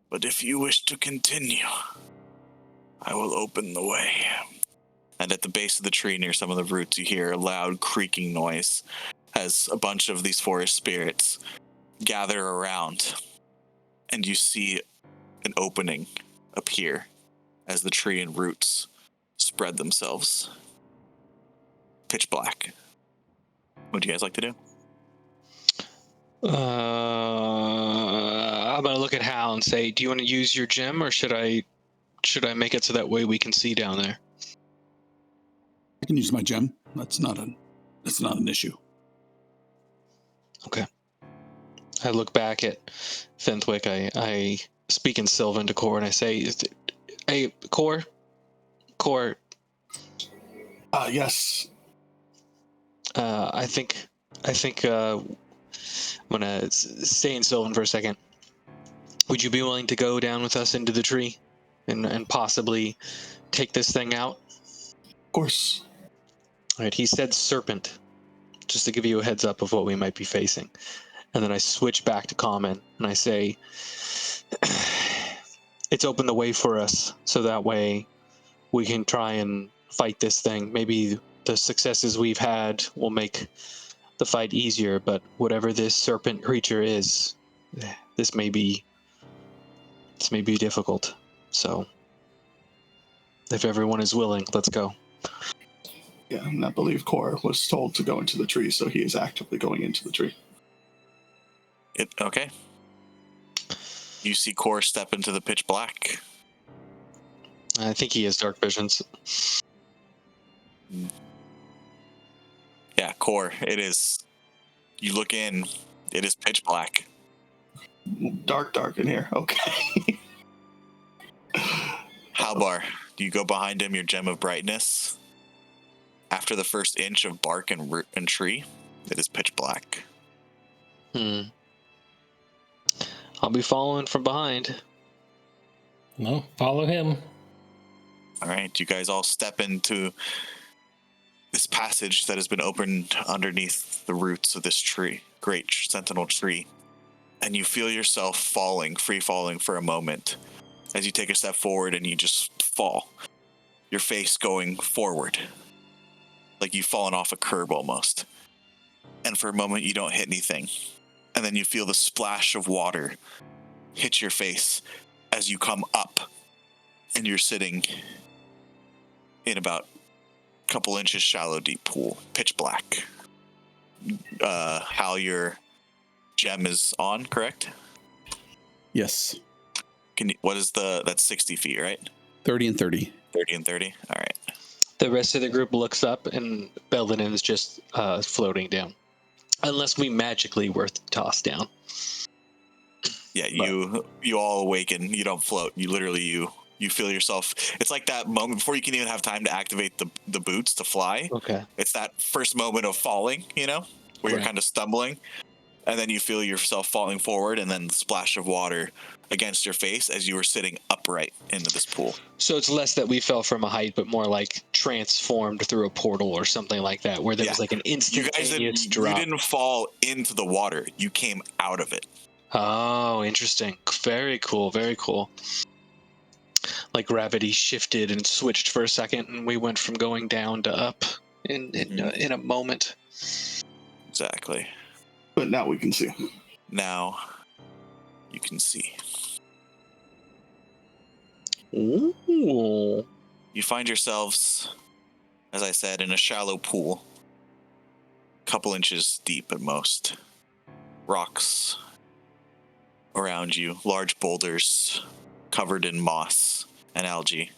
But if you wish to continue, I will open the way. And at the base of the tree near some of the roots, you hear a loud creaking noise as a bunch of these forest spirits gather around. And you see an opening appear as the tree and roots spread themselves. Pitch black. What do you guys like to do? I'm gonna look at Hal and say, do you want to use your gem, or should I make it so that way we can see down there? I can use my gem. That's not an issue. Okay. I look back at Fenthwick. I speak in Sylvan to Core and I say, hey, Core. Yes. I think I'm gonna stay in Sylvan for a second. Would you be willing to go down with us into the tree and possibly take this thing out? Of course. All right, he said serpent, just to give you a heads up of what we might be facing. And then I switch back to common and I say, it's opened the way for us, so that way we can try and fight this thing. Maybe the successes we've had will make the fight easier, but whatever this serpent creature is, this may be difficult. So if everyone is willing, let's go. Yeah, and I believe Core was told to go into the tree, so he is actively going into the tree. Okay. You see Core step into the pitch black. I think he has dark visions. Yeah, Core, it is. You look in, it is pitch black. Dark in here. Okay. Halbar, do you go behind him, your gem of brightness? After the first inch of bark and root and tree, it is pitch black. I'll be following from behind. No, follow him. All right, you guys all step into this passage that has been opened underneath the roots of this tree, great sentinel tree. And you feel yourself falling, free falling for a moment as you take a step forward and you just fall. Your face going forward, like you've fallen off a curb almost. And for a moment, you don't hit anything. And then you feel the splash of water hit your face as you come up. And you're sitting in about a couple inches shallow, deep pool, pitch black. Hal, your gem is on, correct? Yes. What is that's 60 feet, right? 30 and 30. 30 and 30. All right. The rest of the group looks up, and Belden is just floating down. Unless we magically were tossed down. Yeah, you all awaken. You don't float. You literally you feel yourself. It's like that moment before you can even have time to activate the boots to fly. Okay. It's that first moment of falling, where you're kind of stumbling, and then you feel yourself falling forward, and then the splash of water against your face as you were sitting upright into this pool. So it's less that we fell from a height, but more like transformed through a portal or something like that, where there was like an instantaneous drop. You didn't fall into the water. You came out of it. Oh, interesting. Very cool. Very cool. Like gravity shifted and switched for a second, and we went from going down to up in a moment. Exactly. But now we can see. Now you can see. Ooh. You find yourselves, as I said, in a shallow pool, a couple inches deep at most. Rocks around you, large boulders covered in moss and algae.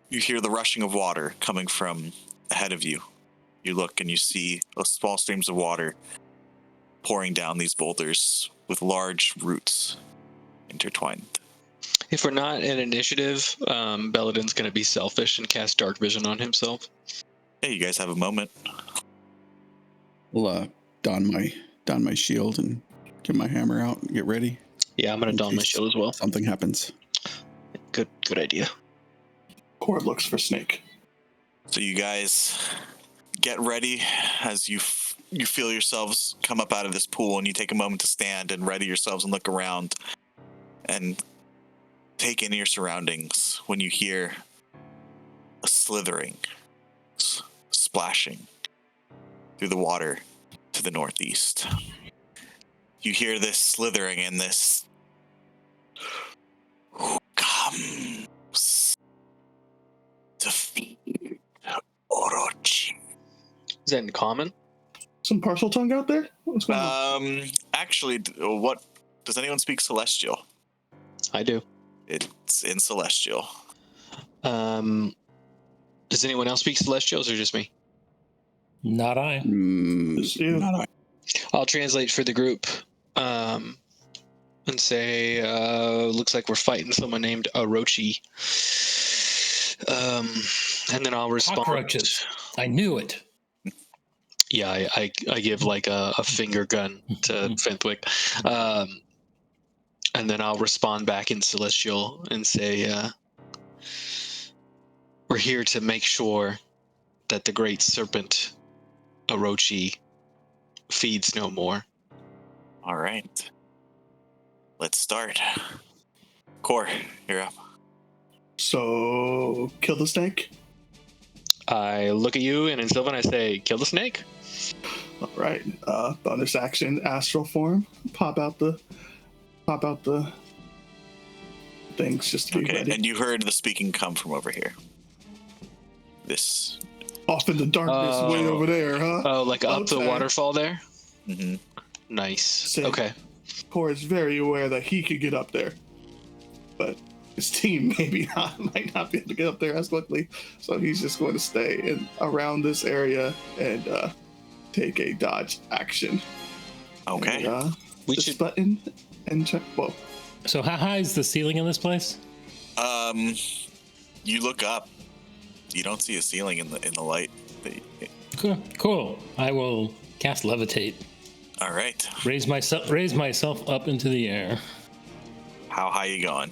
You hear the rushing of water coming from ahead of you. You look and you see small streams of water pouring down these boulders with large roots intertwined. If we're not in initiative, Belladin's going to be selfish and cast dark vision on himself. Hey, you guys have a moment. We'll don my shield and get my hammer out and get ready. Yeah, I'm going to don my shield as well. Something happens. Good idea. Cord looks for Snake. So you guys get ready as you feel yourselves come up out of this pool, and you take a moment to stand and ready yourselves and look around and take in your surroundings when you hear a slithering, splashing through the water to the northeast. You hear this slithering and this who comes to feed Orochi. Is that in common? Some partial tongue out there? What's going on? Actually, what does anyone speak Celestial? I do. It's in Celestial. Does anyone else speak Celestials or just me? Not I. Just you. Not I. I'll translate for the group and say, looks like we're fighting someone named Orochi. And then I'll respond. Cockroaches. I knew it. Yeah, I give like a finger gun to Fenthwick. And then I'll respond back in Celestial and say, we're here to make sure that the great serpent Orochi feeds no more. All right. Let's start. Core, you're up. So, kill the snake? I look at you and in Sylvan I say, kill the snake. All right. Bonus action, astral form. Pop out the things just to be Okay, ready. and you heard the speaking come from over here. This. Off in the darkness, way over there, huh? Oh, like up the Okay. waterfall there? Mm-hmm. Nice. Sick. Okay. Core is very aware that he could get up there, but his team might not be able to get up there as quickly. So he's just going to stay around this area and take a dodge action. Okay. And, We this should- button and check. Whoa. So how high is the ceiling in this place? You look up. You don't see a ceiling in the light. Cool. I will cast levitate. All right. Raise myself up into the air. How high you going?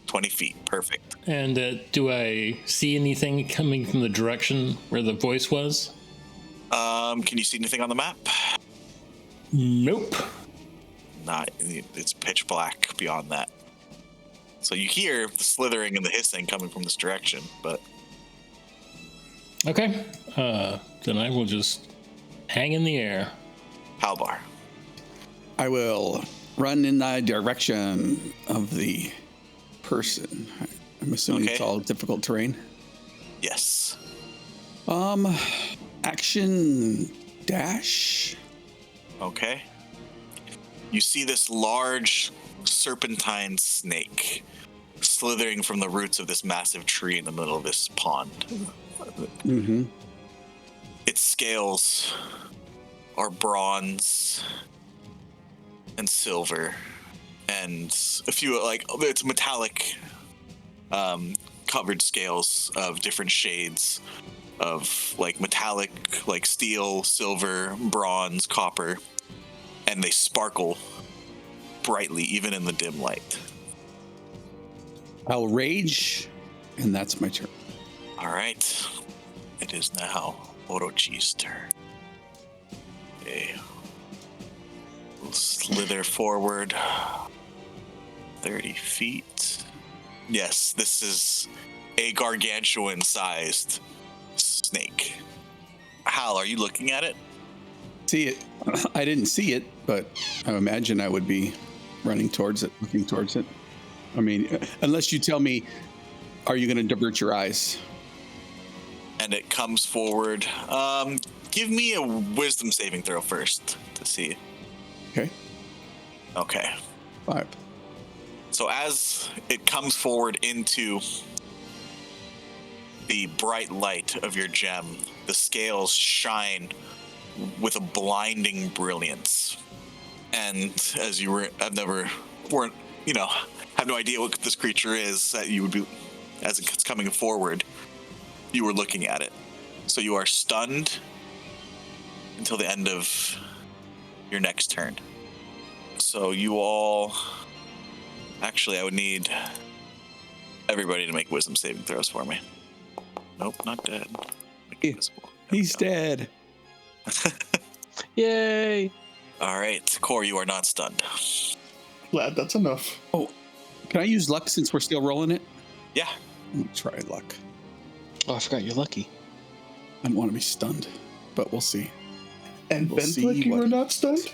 20 feet. Perfect. And do I see anything coming from the direction where the voice was? Can you see anything on the map? Nope. Not. It's pitch black beyond that. So you hear the slithering and the hissing coming from this direction, but Okay. Then I will just hang in the air. Halbar. I will run in the direction of the person. I'm assuming it's Okay. all difficult terrain. Yes. Action dash. Okay. You see this large serpentine snake slithering from the roots of this massive tree in the middle of this pond. Mm-hmm. Its scales are bronze and silver, and a few it's metallic covered scales of different shades of metallic, steel, silver, bronze, copper, and they sparkle brightly even in the dim light. I'll rage, and that's my turn. All right, it is now Orochi's turn. Okay. We'll slither forward 30 feet. Yes, this is a gargantuan-sized snake. Hal, are you looking at it? See it. I didn't see it, but I imagine I would be running towards it, looking towards it. I mean, unless you tell me, are you going to divert your eyes? And it comes forward. Give me a wisdom saving throw first to see. Okay. Okay. 5. So as it comes forward into the bright light of your gem, the scales shine with a blinding brilliance. And as you have no idea what this creature is, that you would be, as it's coming forward, you were looking at it. So you are stunned until the end of your next turn. So you all, actually, I would need everybody to make wisdom saving throws for me. Nope, not dead. Make it visible. There we He's go. dead. Yay! All right, Core, you are not stunned. Glad that's enough. Oh, can I use luck since we're still rolling it? Yeah. Let me try luck. Oh, I forgot you're lucky. I don't want to be stunned, but we'll see. And We'll see Bentwick, you what- were not stunned?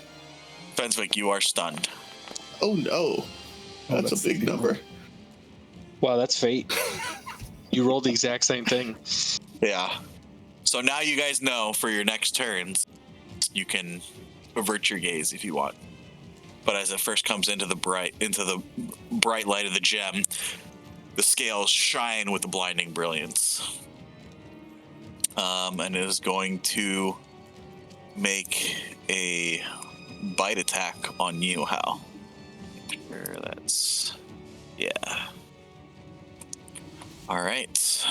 Fenswick, you are stunned. Oh no. Oh, That's a big the number. Wow, that's fate. You rolled the exact same thing. Yeah. So now you guys know for your next turns, you can avert your gaze if you want. But as it first comes into the bright light of the gem, the scales shine with the blinding brilliance. And it is going to make a bite attack on you, Hal. Sure, that's... Yeah. All right.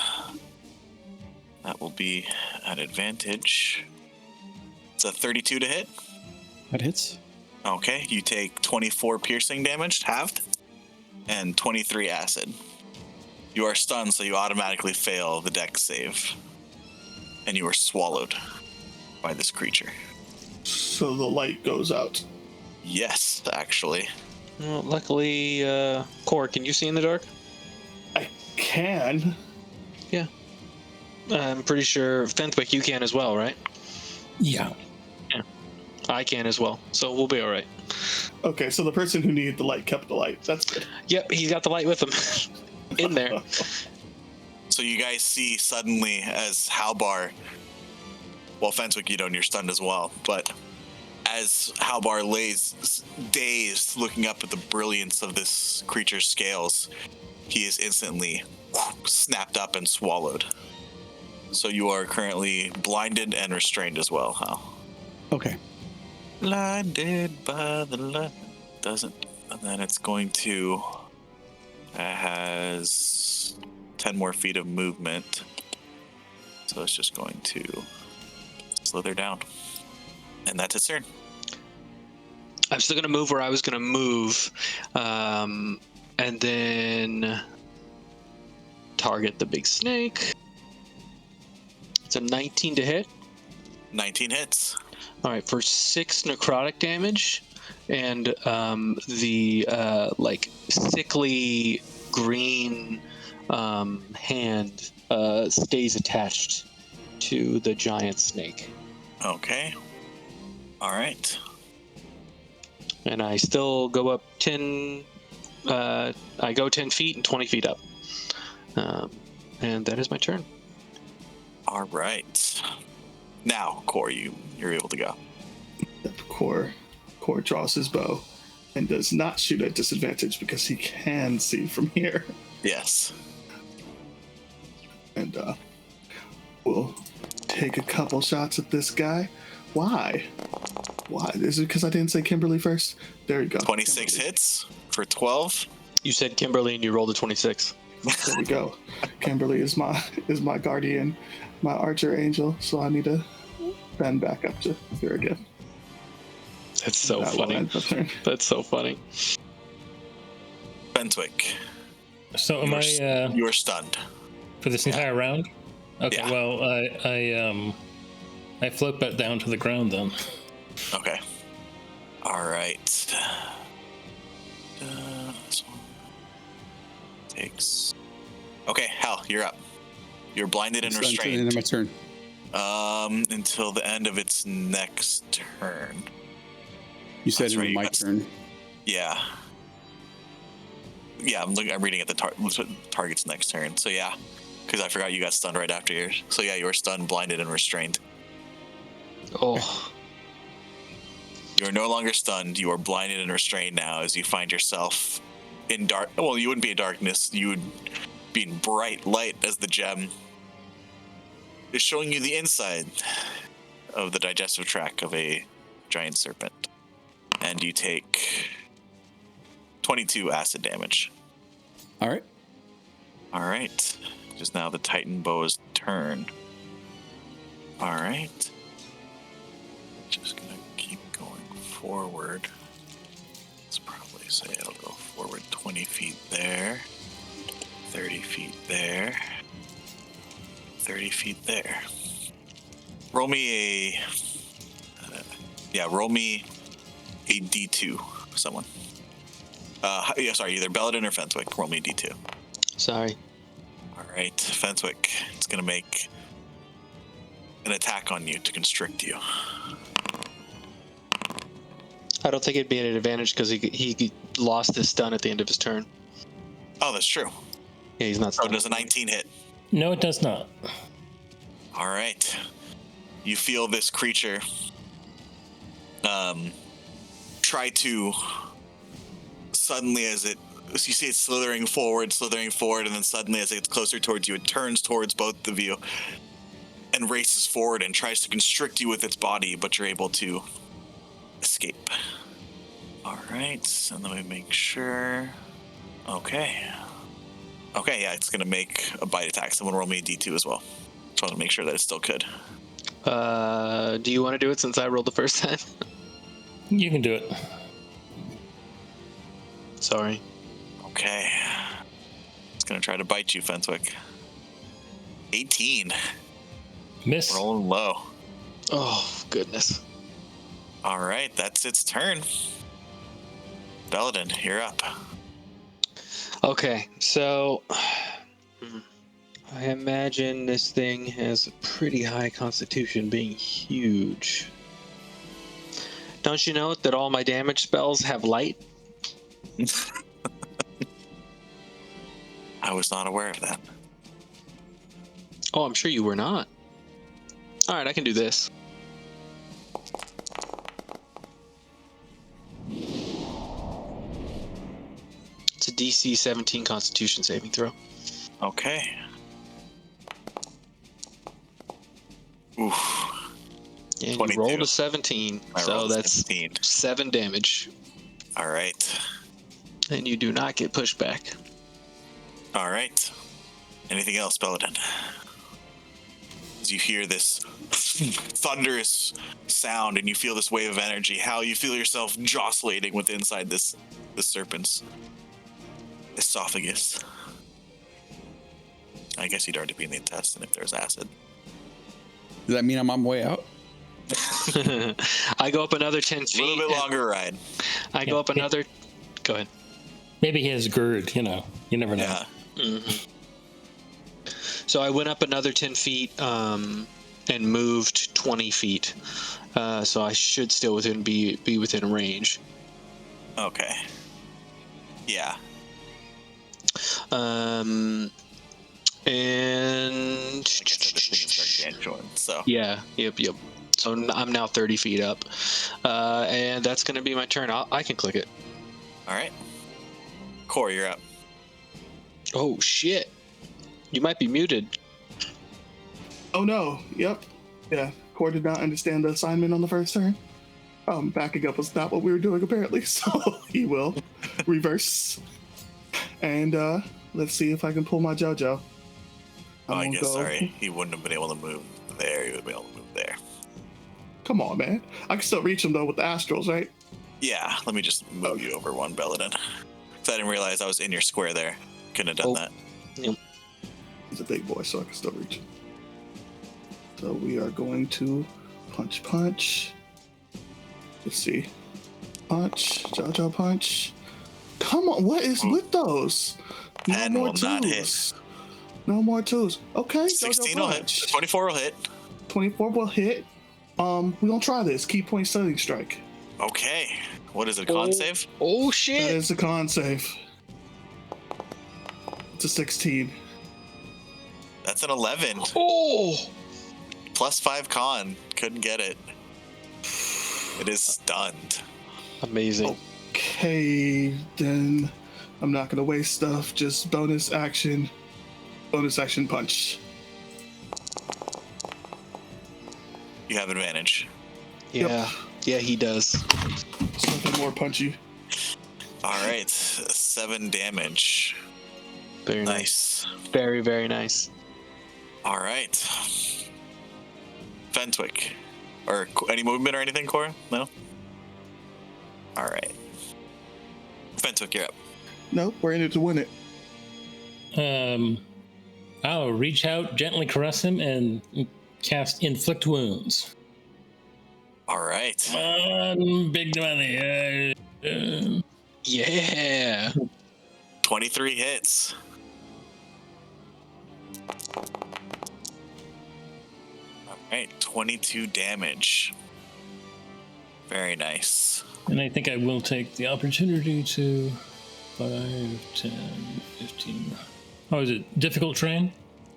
That will be an advantage. It's a 32 to hit. That hits. Okay, you take 24 piercing damage, halved, and 23 acid. You are stunned, so you automatically fail the dex save. And you are swallowed by this creature. So the light goes out. Yes, actually. Well, luckily, Core, can you see in the dark? I can. I'm pretty sure Fenwick, you can as well, right? Yeah. I can as well, so we'll be all right. Okay, so the person who needed the light kept the light. That's good. Yep, he's got the light with him in there. So you guys see suddenly as Halbar, well, Fenswick, you don't, you're stunned as well, but as Halbar lays dazed, looking up at the brilliance of this creature's scales, he is instantly snapped up and swallowed. So you are currently blinded and restrained as well, Hal. Okay. Blinded by the light. Doesn't. And then it's going to. It has 10 more feet of movement. So it's just going to slither down. And that's its turn. I'm still going to move where I was going to move. And then target the big snake. It's a 19 to hit. 19 hits. All right, for 6 necrotic damage. And the sickly green hand stays attached to the giant snake. Okay. All right. And I still go up 10. I go 10 feet and 20 feet up. And that is my turn. All right. Now, Core, you're able to go. Core draws his bow and does not shoot at disadvantage because he can see from here. Yes. And we'll take a couple shots at this guy. Why? Is it because I didn't say Kimberly first? There you go. 26 Kimberly. hits for 12. You said Kimberly and you rolled a 26. There we go. Kimberly is my guardian, my archer angel, so I need to bend back up to here again. That's so That will funny. end the turn. That's so funny. Fenswick, So am I you are stunned. for this entire round? Okay. Yeah. Well, I float back down to the ground then. Okay. All right. This one takes. Okay, Hal, you're up. You're blinded and So until the end restrained. of my turn. Until the end of its next turn. You said That's right, my you got- turn. Yeah. Yeah, I'm reading at the target's next turn. So yeah, because I forgot you got stunned right after yours. So yeah, you were stunned, blinded, and restrained. Oh, You are no longer stunned. You are blinded and restrained now as you find yourself in dark. Well, you wouldn't be in darkness. You would be in bright light as the gem is showing you the inside of the digestive tract of a giant serpent. And you take 22 acid damage. All right. All right. It is now the Titan Bow's turn. All right. Just gonna keep going forward. Let's probably say it'll go forward 20 feet there, 30 feet there, 30 feet there. Roll me roll me a D2, someone. Sorry, either Belladin or Fenswick. Roll me a D2. sorry. All right, Fenswick. It's gonna make an attack on you to constrict you. I don't think it'd be an advantage because he lost his stun at the end of his turn. Oh, that's true. Yeah, he's not So stunned. does a 19 hit? No, it does not. All right. You feel this creature try to suddenly as you see it slithering forward, and then suddenly as it gets closer towards you, it turns towards both of you and races forward and tries to constrict you with its body, but you're able to escape. All right, and let me make sure. Okay, yeah, it's gonna make a bite attack. Someone roll me a D2 as well. Just want to make sure that it's still good. Do you want to do it since I rolled the first time? You can do it. Sorry. Okay. It's gonna try to bite you, Fenswick. 18. Miss. Rolling low. Oh, goodness. All right, that's its turn. Belladin, you're up. Okay, so I imagine this thing has a pretty high constitution, being huge. Don't you know that all my damage spells have light? I was not aware of that. Oh, I'm sure you were not. All right, I can do this. DC 17 Constitution saving throw. Okay. Oof. And 22. you rolled a 17, I so rolled a that's 17. 7 damage. All right. And you do not get pushed back. All right. Anything else, Paladin? As you hear this thunderous sound and you feel this wave of energy, how you feel yourself jostling with inside this serpent's esophagus. I guess you'd already be in the intestine if there's acid. Does that mean I'm on my way out? I go up another 10 feet. A little bit longer ride. I go up another. Go ahead. Maybe he has GERD, you know. You never know. Yeah. Mm-hmm. So I went up another 10 feet and moved 20 feet. So I should still be within range. Okay. Yeah. And This thing is gargantuan, so. yeah, yep. So I'm now 30 feet up, and that's going to be my turn. I can click it. All right. Core, you're up. Oh shit! You might be muted. Oh no. Yep. Yeah. Core did not understand the assignment on the first turn. Backing up was not what we were doing apparently, so he will reverse. And let's see if I can pull my JoJo. Oh, I guess, sorry. He wouldn't have been able to move there. He would have been able to move there. Come on, man. I can still reach him though with the astrals, right? Yeah, let me just move you over one, Belladin. Because I didn't realize I was in your square there. Couldn't have done that. Yep. He's a big boy, so I can still reach him. So we are going to punch. Let's see. Punch, JoJo punch. Come on, what is with those? No 10 more will not hit. twos. No more twos. Okay, 16 JoJo will hit. punch. 24 will hit. 24 will hit. We're gonna try this. Key point stunning strike. Okay. What is it, a con save? Oh That shit! is a con save. It's a 16. That's an 11. Oh! Plus 5 con. Couldn't get it. It is stunned. Amazing. Okay, then I'm not gonna waste stuff. Just bonus action punch. You have advantage. Yeah. Yeah, he does. Something more punchy. All right. 7 damage. Very nice. Nice. Very, very nice. All right. Fentwick. Or any movement or anything, Cora? No? All right. Fentwick, you're up. Nope, we're in it to win it. I'll reach out, gently caress him, and cast Inflict Wounds. All right. Big money. Yeah. 23 hits. All right. 22 damage. Very nice. And I think I will take the opportunity to 5, 10, 15. Oh, is it difficult terrain?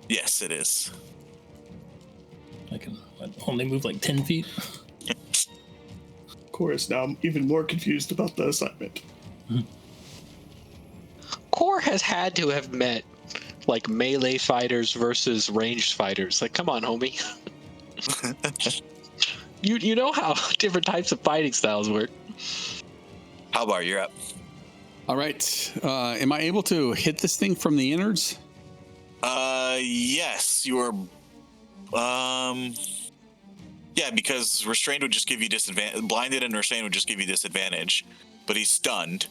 Yes, it is. I can only move like 10 feet. Of course, now I'm even more confused about the assignment. Core has had to have met like melee fighters versus ranged fighters. Like, come on, homie. You know how different types of fighting styles work. Halbar, you're up. All right. Am I able to hit this thing from the innards? Yes, you are. Yeah, because restrained would just give you disadvantage. Blinded and restrained would just give you disadvantage, but he's stunned.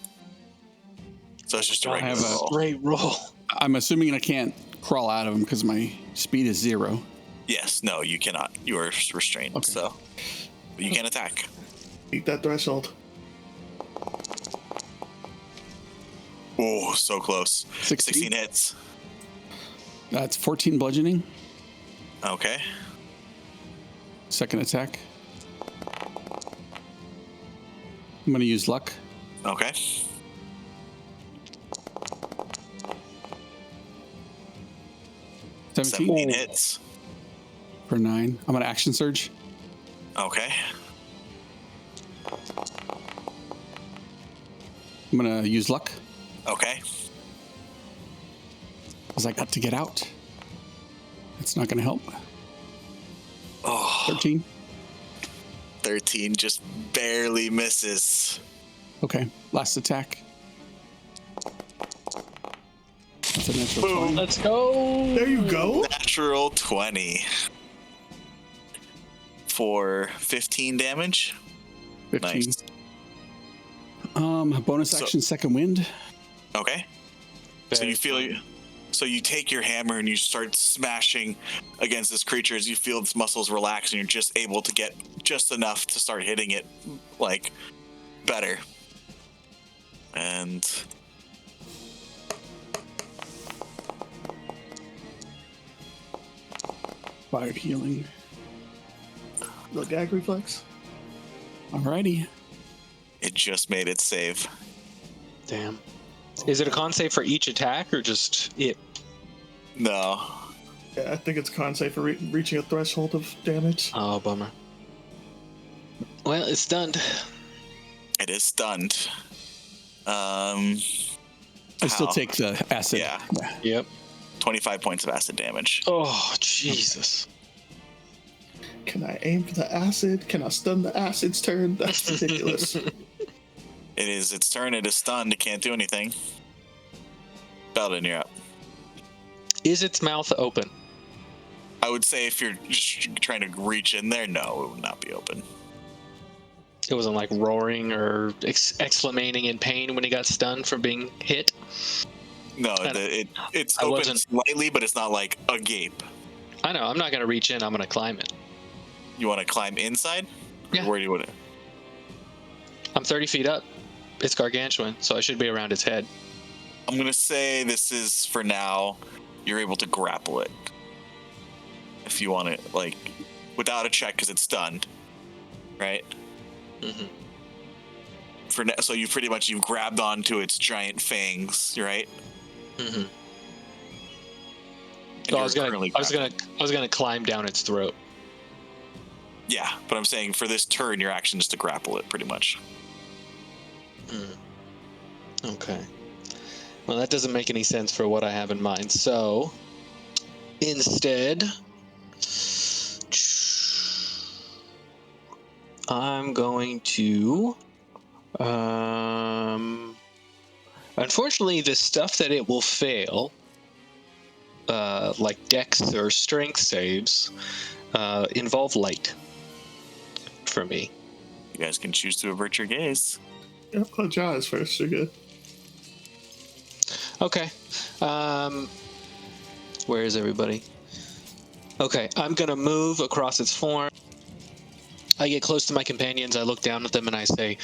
So it's just a regular roll. Great roll. I'm assuming I can't crawl out of him because my speed is 0. Yes, no, you cannot. You are restrained, Okay. so but you can attack. Beat that threshold. Oh, so close. 16 hits. That's 14 bludgeoning. Okay. Second attack. I'm going to use luck. Okay. $17 17 hits. for 9. I'm going to action surge. Okay. I'm going to use luck. Okay. Because I got to get out. It's not going to help. Oh, 13. 13 just barely misses. Okay. Last attack. That's a natural Boom. 20. Let's go. There you go. Natural 20 for 15 damage. 15. Nice. Bonus action, second wind. Okay. So you feel, so you take your hammer and you start smashing against this creature as you feel its muscles relax, and you're just able to get just enough to start hitting it like better. And Fired healing. The gag reflex. Alrighty. it just made its save. Damn. Is it a con save for each attack or just it? No. Yeah, I think it's con save for reaching a threshold of damage. Oh, bummer. Well, it's stunned. It is stunned. I still How? take the acid. Yeah. Yep. 25 points of acid damage. Oh, Jesus. Can I aim for the acid? Can I stun the acid's turn? That's ridiculous. It is its turn. It is stunned. It can't do anything. Belden, you're up. Is its mouth open? I would say if you're just trying to reach in there, no, it would not be open. It wasn't like roaring or exclamating in pain when he got stunned from being hit. No, it's open slightly, but it's not like a gape. I know. I'm not going to reach in. I'm going to climb it. You want to climb inside? Yeah. Where do you want to? I'm 30 feet up. It's gargantuan, so I should be around its head. I'm going to say this is, for now, you're able to grapple it. If you want it, like, without a check because it's stunned. Right? Mm-hmm. So you've grabbed onto its giant fangs, right? Mm-hmm. And So I you're was gonna climb down its throat. Yeah, but I'm saying for this turn, your action is to grapple it, pretty much. Okay. Well, that doesn't make any sense for what I have in mind. So, instead, I'm going to. Unfortunately, the stuff that it will fail, like dex or strength saves, involve light for me. You guys can choose to avert your gaze. Yeah, close your eyes first. You're good. Okay. Where is everybody? Okay, I'm gonna move across its form. I get close to my companions, I look down at them, and I say,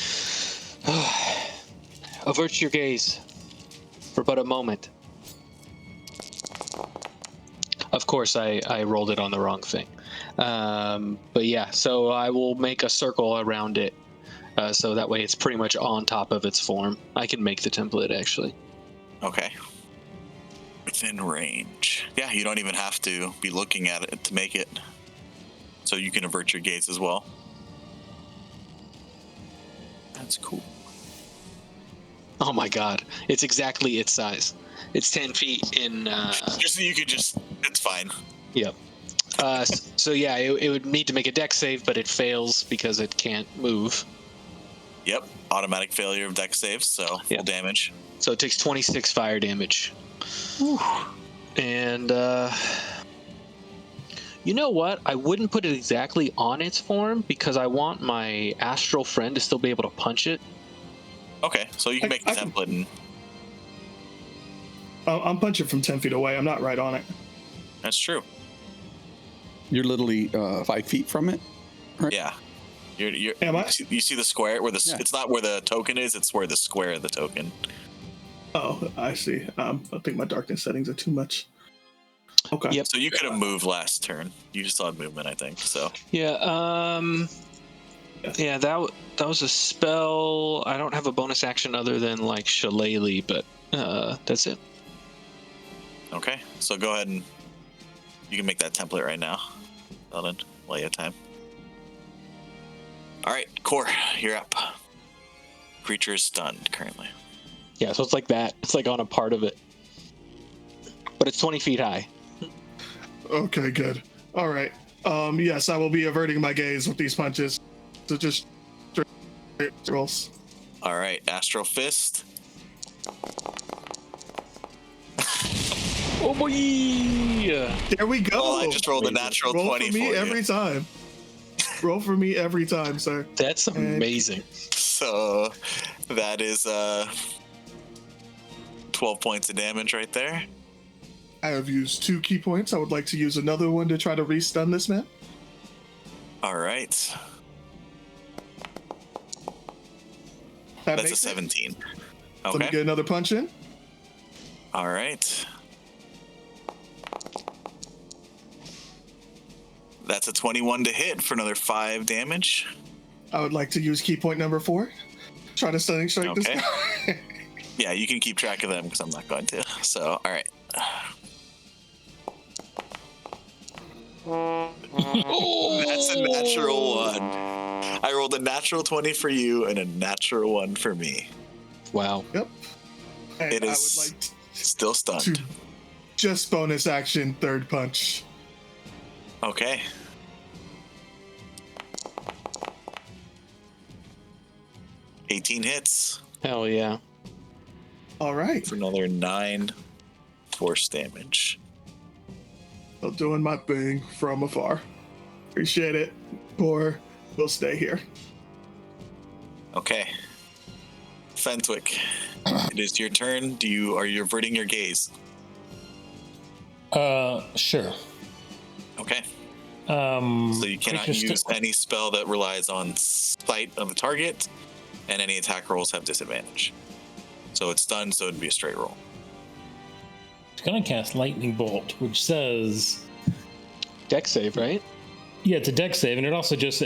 avert your gaze for but a moment. Of course, I rolled it on the wrong thing. But yeah, so I will make a circle around it, so that way it's pretty much on top of its form. I can make the template, actually. Okay. Within range. Yeah, you don't even have to be looking at it to make it. So you can avert your gaze as well. That's cool. Oh my god, it's exactly its size. It's 10 feet in... it's fine. Yep. So yeah, it would need to make a dex save, but it fails because it can't move. Yep, automatic failure of dex saves, so full damage. So it takes 26 fire damage. Whew. And, you know what? I wouldn't put it exactly on its form because I want my astral friend to still be able to punch it. Okay, so you can make the template and... I'm punching from 10 feet away. I'm not right on it. That's true. You're literally 5 feet from it? Right? Yeah. You're, Am I? You see the square? It's not where the token is, it's where the square of the token. Oh, I see. I think my darkness settings are too much. Okay. Yep. So you could have moved last turn. You just saw movement, I think. So Yeah, yeah, that was a spell. I don't have a bonus action other than like Shillelagh, but that's it. Okay, so go ahead and you can make that template right now. Ellen, while you have time. All right, Core, you're up. Creature is stunned currently. Yeah, so it's like that. It's like on a part of it. But it's 20 feet high. Okay, good. All right. Yes, I will be averting my gaze with these punches. So just straight rolls. All right, Astral Fist. Oh boy! There we go. Oh, I just rolled a natural Roll 20 for me for you. every time. Roll for me every time, sir. That's amazing. So that is 12 points of damage right there. I have used 2 key points. I would like to use another one to try to re-stun this man. All right. That That's a makes it. 17. Let me Okay. get another punch in. All right. That's a 21 to hit for another 5 damage. I would like to use key point number 4. Try to stunning strike this Okay. guy. Yeah, you can keep track of them because I'm not going to. So, all right. That's a natural 1. I rolled a natural 20 for you and a natural 1 for me. Wow. Yep. And It I is would like still to stunned. just bonus action third punch. Okay. $18 hits Hell yeah. All right. for another 9 force damage. Still doing my thing from afar. Appreciate it. Or we'll stay here. Okay. Fentwick, it is your turn. Are you averting your gaze? Sure. Okay. So So you cannot use any spell that relies on sight of the target, and any attack rolls have disadvantage. So it's stunned, so it'd be a straight roll. It's gonna cast Lightning Bolt, which says, Deck save, right? yeah, it's a deck save, and it also it just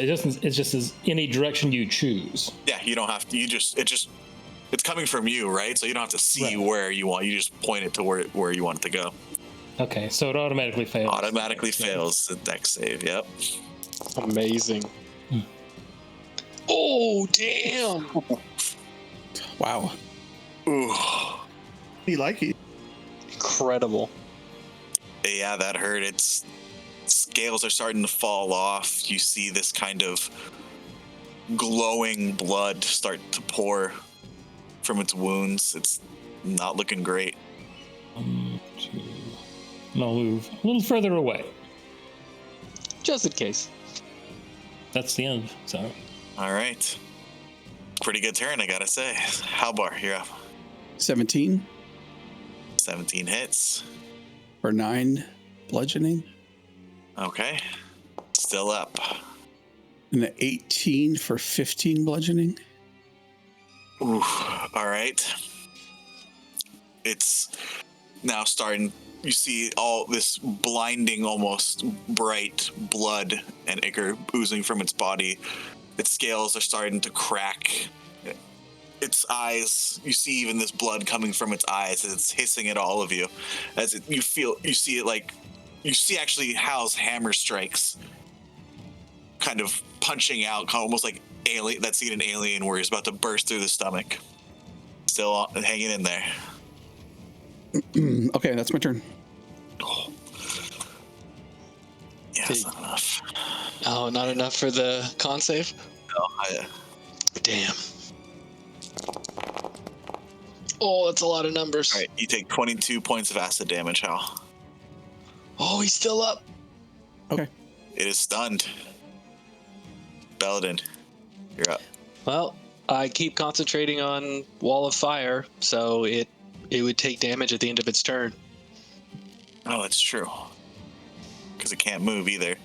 says any direction you choose. Yeah, you don't have to. It's coming from you, right? So you don't have to see Right. where you want. You just point it to where you want it to go. Okay, so it automatically fails. Automatically fails the deck save. Yep. Amazing. Oh, damn. Wow. Ooh. Be like it. Incredible. Yeah, that hurt. Its scales are starting to fall off. You see this kind of glowing blood start to pour from its wounds. It's not looking great. And I'll move a little further away. Just in case. That's the end. So All right. Pretty good turn, I gotta say. Halbar, you're up. 17 17 hits. for 9 bludgeoning. Okay. Still up. And an 18 for 15 bludgeoning. Ooh. All right. It's now starting. You see all this blinding, almost bright blood and ichor oozing from its body. Its scales are starting to crack. Its eyes, you see even this blood coming from its eyes as it's hissing at all of you. You see it like, you see actually Hal's hammer strikes kind of punching out, kind of almost like Alien, that scene in Alien where he's about to burst through the stomach. Still hanging in there. Okay, that's my turn. Oh. Yeah, that's not enough. Oh, not enough for the con save? No, Damn. Oh, that's a lot of numbers. all right, you take 22 points of acid damage, Hal. Oh, he's still up. Okay. It is stunned. Belladin, you're up. Well, I keep concentrating on Wall of Fire, so it would take damage at the end of its turn. Oh, that's true. Because it can't move either.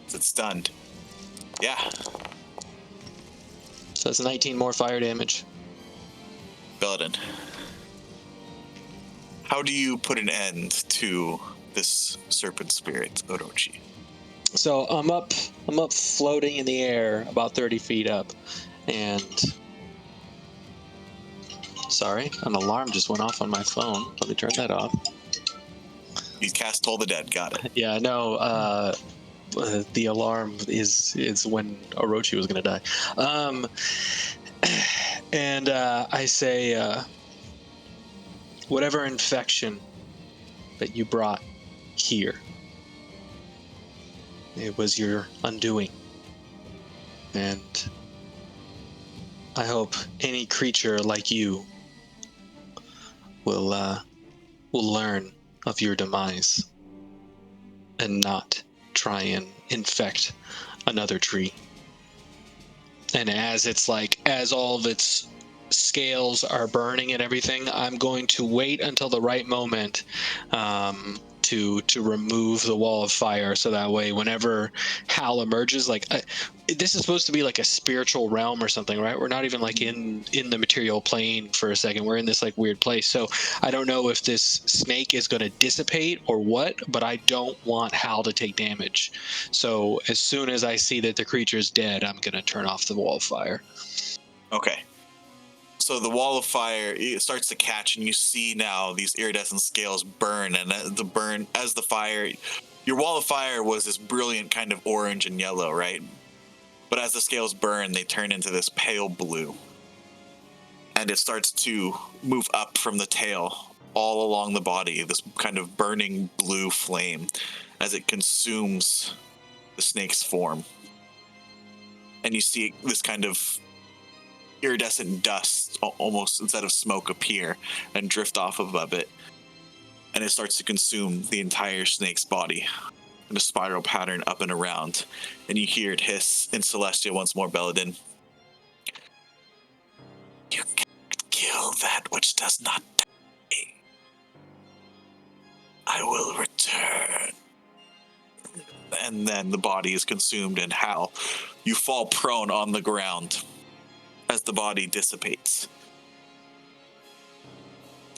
'Cause it's stunned. Yeah. So that's 19 more fire damage. Belladin. How do you put an end to this serpent spirit, Orochi? So I'm up floating in the air about 30 feet up, and sorry, an alarm just went off on my phone. Let me turn that off. You cast Toll the Dead, got it. Yeah, no, the alarm is when Orochi was gonna die. And I say, whatever infection that you brought here, it was your undoing. And I hope any creature like you will learn of your demise and not try and infect another tree. And as all of its scales are burning and everything, I'm going to wait until the right moment to remove the wall of fire, so that way whenever Hal emerges, this is supposed to be like a spiritual realm or something, right? We're not even like in the material plane for a second. We're in this like weird place. So I don't know if this snake is going to dissipate or what, but I don't want Hal to take damage. So as soon as I see that the creature's dead, I'm going to turn off the wall of fire. Okay. So the wall of fire, it starts to catch, and you see now these iridescent scales burn, and as the fire, your wall of fire was this brilliant kind of orange and yellow, right? But as the scales burn, they turn into this pale blue, and it starts to move up from the tail all along the body, this kind of burning blue flame, as it consumes the snake's form. And you see this kind of iridescent dust, almost instead of smoke, appear and drift off above it, and it starts to consume the entire snake's body in a spiral pattern up and around. And you hear it hiss in Celestia once more, Belladin. You can't kill that which does not die. I will return. And then the body is consumed, and Hal, you fall prone on the ground as the body dissipates,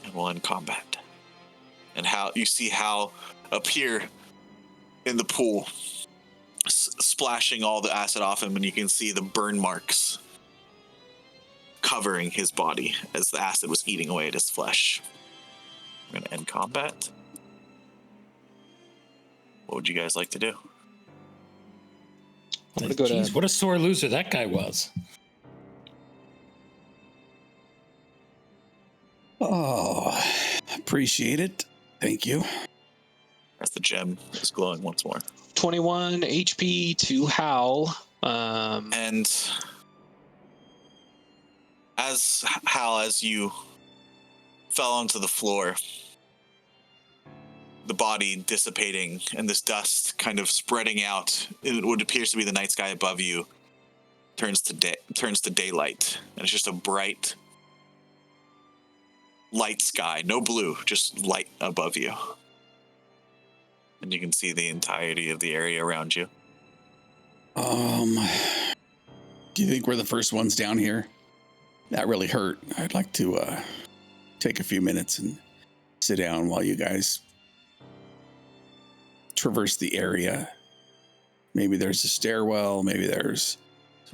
and we'll end combat. And you see Hal appear in the pool, splashing all the acid off him, and you can see the burn marks covering his body as the acid was eating away at his flesh. We're going to end combat. What would you guys like to do? Jeez, what a sore loser that guy was. Oh, appreciate it. Thank you. As the gem is glowing once more. 21 HP to Hal. And as you fell onto the floor, the body dissipating and this dust kind of spreading out in what appears to be the night sky above you turns to daylight, and it's just a bright light sky, no blue, just light above you, and you can see the entirety of the area around you. Do you think we're the first ones down here? That really hurt. I'd like to take a few minutes and sit down while you guys traverse the area. Maybe there's a stairwell, maybe there's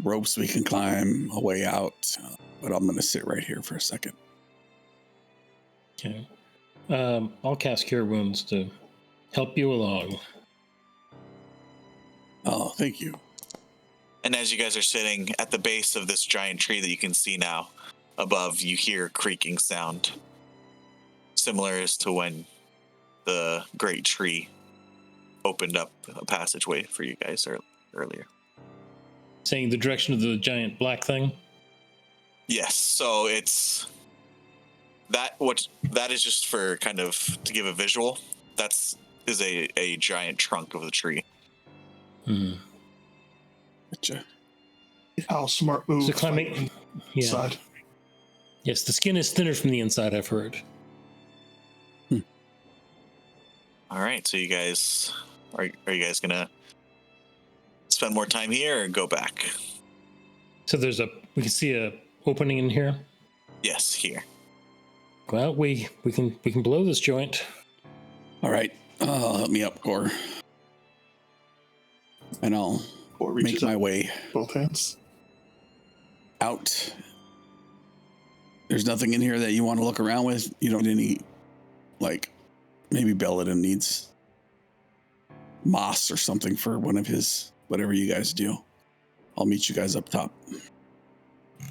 ropes we can climb a way out, but I'm going to sit right here for a second. Okay. I'll cast Cure Wounds to help you along. Oh, thank you. And as you guys are sitting at the base of this giant tree that you can see now above, you hear a creaking sound, similar as to when the great tree opened up a passageway for you guys earlier. Saying the direction of the giant black thing? Yes, so it's that is just for kind of to give a visual. Is a giant trunk of the tree. Gotcha. How smart move. So climbing, yeah. Side. Yes, the skin is thinner from the inside, I've heard. All right, so you guys are you guys gonna spend more time here or go back? So we can see a opening in here. Yes, here. Well, we can blow this joint. All right, help me up, Gore, and I'll make my way both hands out. There's nothing in here that you want to look around with. You don't need any, like, maybe Belladin needs moss or something for one of his, whatever you guys do. I'll meet you guys up top.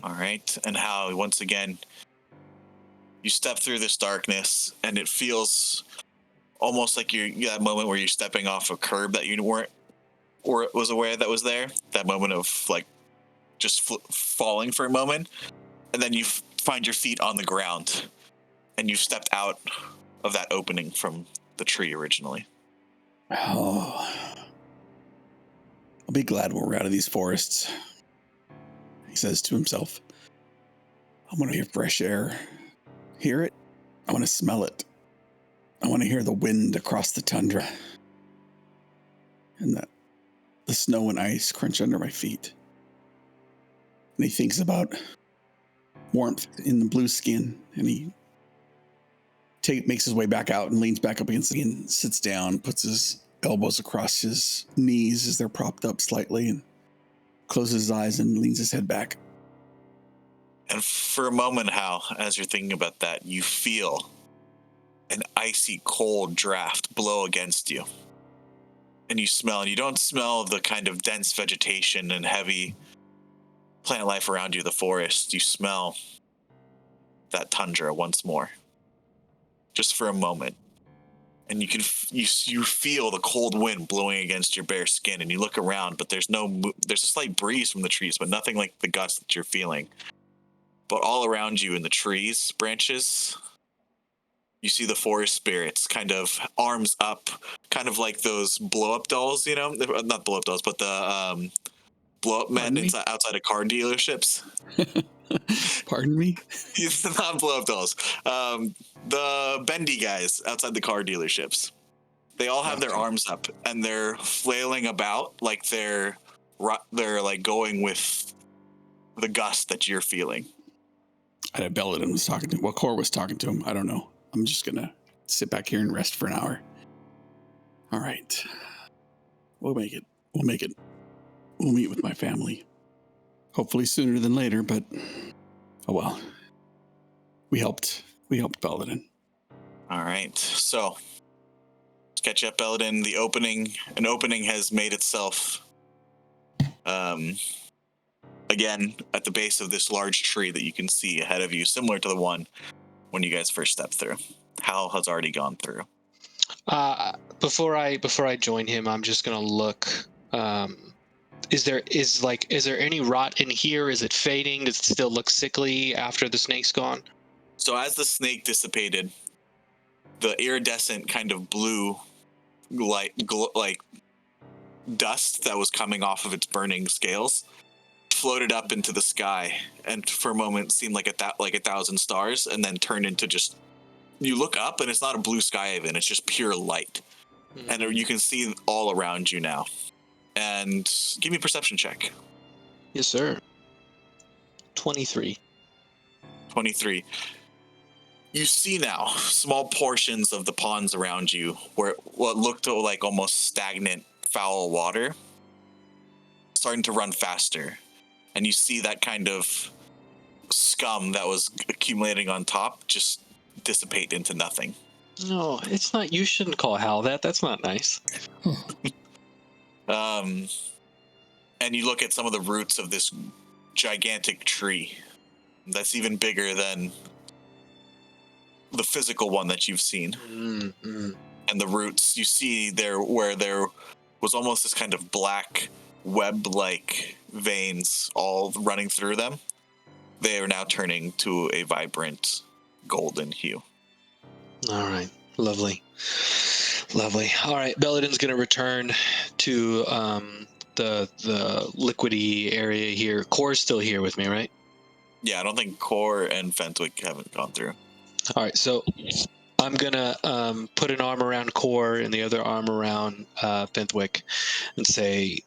All right, and how once again You step through this darkness, and it feels almost like you're that moment where you're stepping off a curb that you weren't or was aware that was there. That moment of like just falling for a moment, and then you find your feet on the ground, and you've stepped out of that opening from the tree originally. Oh, I'll be glad when we're out of these forests, he says to himself. I want to hear fresh air. Hear it? I want to smell it. I want to hear the wind across the tundra. And the snow and ice crunch under my feet. And he thinks about warmth in the blue skin, and he makes his way back out and leans back up against the and sits down, puts his elbows across his knees as they're propped up slightly, and closes his eyes and leans his head back. And for a moment, Hal, as you're thinking about that, you feel an icy cold draft blow against you. And you smell, and you don't smell the kind of dense vegetation and heavy plant life around you, the forest. You smell that tundra once more. Just for a moment. And you feel the cold wind blowing against your bare skin, and you look around, but there's a slight breeze from the trees, but nothing like the gust that you're feeling. But all around you in the trees, branches, you see the forest spirits kind of arms up, kind of like those blow-up dolls, you know? Not blow-up dolls, but the blow-up men outside of car dealerships. Pardon me? Not blow-up dolls. The bendy guys outside the car dealerships. They all have their arms up, and they're flailing about like they're like going with the gust that you're feeling. I bet Belladin was talking to him. Well, Cor was talking to him. I don't know. I'm just going to sit back here and rest for an hour. All right. We'll make it. We'll meet with my family. Hopefully sooner than later, but oh well. We helped Belladin. All right. So, let's catch up, Belladin. An opening has made itself again at the base of this large tree that you can see ahead of you, similar to the one when you guys first stepped through. Hal has already gone through. Before I join him, I'm just gonna look. Is there any rot in here? Is it fading? Does it still look sickly after the snake's gone? So as the snake dissipated, the iridescent kind of blue light, like dust that was coming off of its burning scales floated up into the sky, and for a moment seemed like a thousand stars, and then turned into just, you look up and it's not a blue sky even, it's just pure light. Mm-hmm. And you can see all around you now. And give me a perception check. Yes, sir. 23. You see now small portions of the ponds around you where what looked like almost stagnant foul water starting to run faster. And you see that kind of scum that was accumulating on top just dissipate into nothing. No, it's not. You shouldn't call Hal that. That's not nice. And you look at some of the roots of this gigantic tree that's even bigger than the physical one that you've seen. Mm-hmm. And the roots, you see where there was almost this kind of black web-like veins all running through them. They are now turning to a vibrant golden hue. All right. Lovely. All right. Belladin's going to return to the liquidy area here. Cor's still here with me, right? Yeah, I don't think Cor and Fentwick haven't gone through. All right. So I'm going to put an arm around Cor and the other arm around Fentwick and say,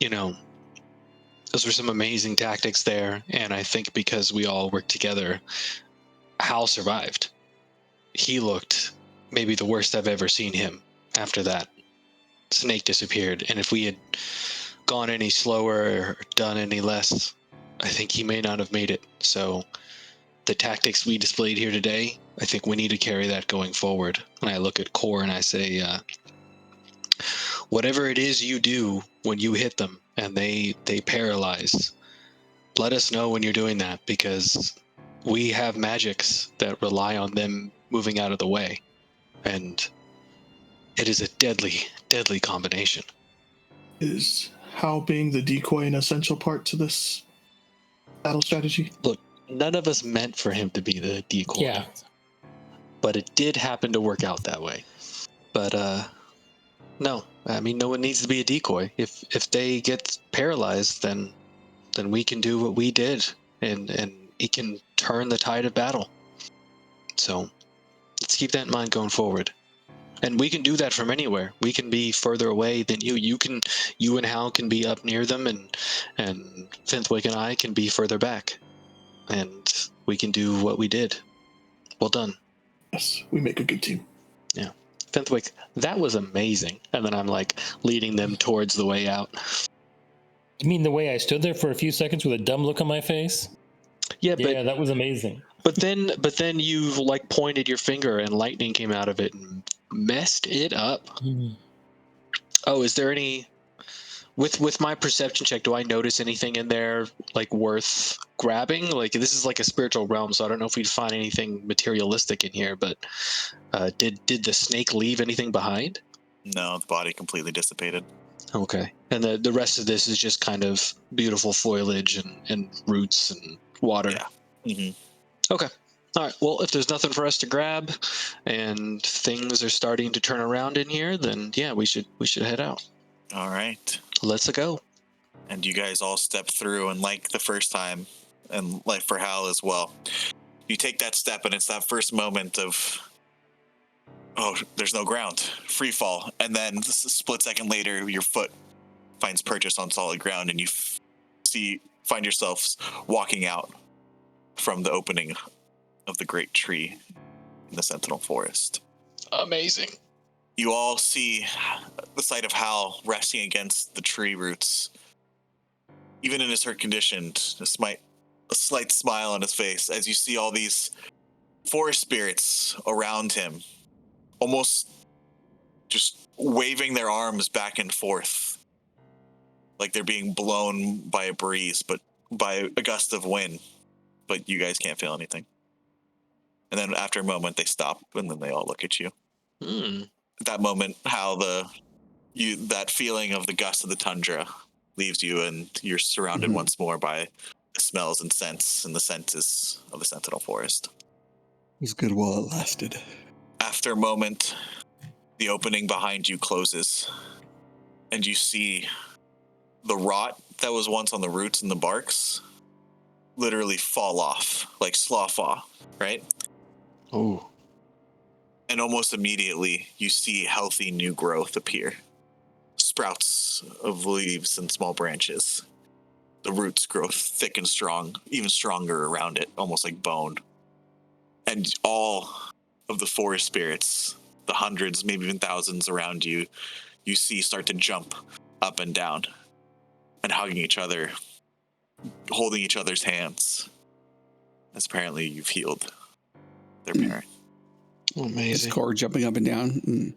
those were some amazing tactics there. And I think because we all worked together, Hal survived. He looked maybe the worst I've ever seen him after that snake disappeared. And if we had gone any slower or done any less, I think he may not have made it. So the tactics we displayed here today, I think we need to carry that going forward. And I look at Cor and I say, whatever it is you do when you hit them and they paralyze, let us know when you're doing that, because we have magics that rely on them moving out of the way. And it is a deadly, deadly combination. Is Hal being the decoy an essential part to this battle strategy? Look, none of us meant for him to be the decoy. Yeah. But it did happen to work out that way. But no, I mean, no one needs to be a decoy. If they get paralyzed, then we can do what we did, and it can turn the tide of battle. So let's keep that in mind going forward. And we can do that from anywhere. We can be further away than you. You and Hal can be up near them, and Fenthwick and I can be further back, and we can do what we did. Well done. Yes, we make a good team. Yeah. Fenthwick, that was amazing. And then I'm like leading them towards the way out. You mean the way I stood there for a few seconds with a dumb look on my face? Yeah, Yeah, that was amazing. but then you like pointed your finger and lightning came out of it and messed it up. Mm. Oh, is there any with my perception check, do I notice anything in there like worth grabbing? Like this is like a spiritual realm, so I don't know if we'd find anything materialistic in here, but did the snake leave anything behind? No, the body completely dissipated. Okay. And the rest of this is just kind of beautiful foliage and roots and water. Yeah. Mm-hmm. Okay. All right. Well, if there's nothing for us to grab and things are starting to turn around in here, then yeah, we should head out. All right. Let's go. And you guys all step through, and like the first time, and like for Hal as well, you take that step, and it's that first moment of, oh, there's no ground, free fall, and then a split second later, your foot finds purchase on solid ground, and you find yourselves walking out from the opening of the great tree in the Sentinel Forest. Amazing. You all see the sight of Hal resting against the tree roots. Even in his hurt condition, a slight smile on his face as you see all these forest spirits around him, almost just waving their arms back and forth, like they're being blown by a breeze, but by a gust of wind. But you guys can't feel anything. And then after a moment, they stop, and then they all look at you. At that moment, how that feeling of the gust of the tundra leaves you, and you're surrounded once more by the smells and scents and the senses of the Sentinel Forest. It was good while it lasted. After a moment, the opening behind you closes, and you see the rot that was once on the roots and the barks literally fall off, like slough off, right? Oh. And almost immediately, you see healthy new growth appear. Sprouts of leaves and small branches. The roots grow thick and strong, even stronger around it, almost like bone. And all of the forest spirits, the hundreds, maybe even thousands around you, you see start to jump up and down and hugging each other, holding each other's hands. As apparently you've healed their parent. Is Core jumping up and down and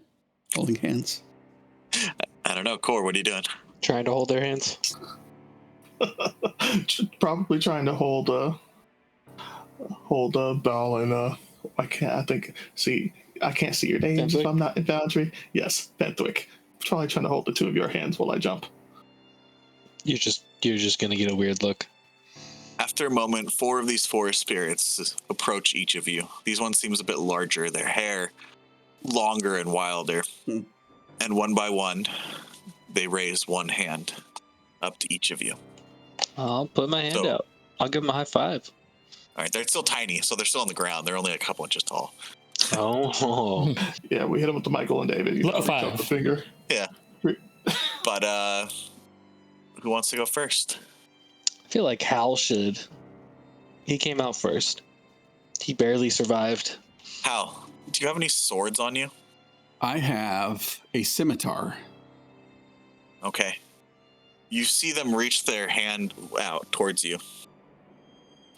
holding hands? I don't know, Core, what are you doing? Trying to hold their hands. Probably trying to hold a ball, and I can't see your names Fenthwick? if I'm not in boundary. Yes, Fenthwick. Probably trying to hold the two of your hands while I jump. You're just gonna get a weird look. After a moment, 4 of these forest spirits approach each of you. These ones seems a bit larger, their hair longer and wilder. And one by one, they raise one hand up to each of you. I'll put my hand out. I'll give them a high five. All right, they're still tiny, so they're still on the ground. They're only a couple inches tall. Oh. Yeah, we hit him with the Michael and David. You Look, probably five. took the finger. Yeah. But who wants to go first? I feel like Hal should. He came out first. He barely survived. Hal, do you have any swords on you? I have a scimitar. Okay. You see them reach their hand out towards you.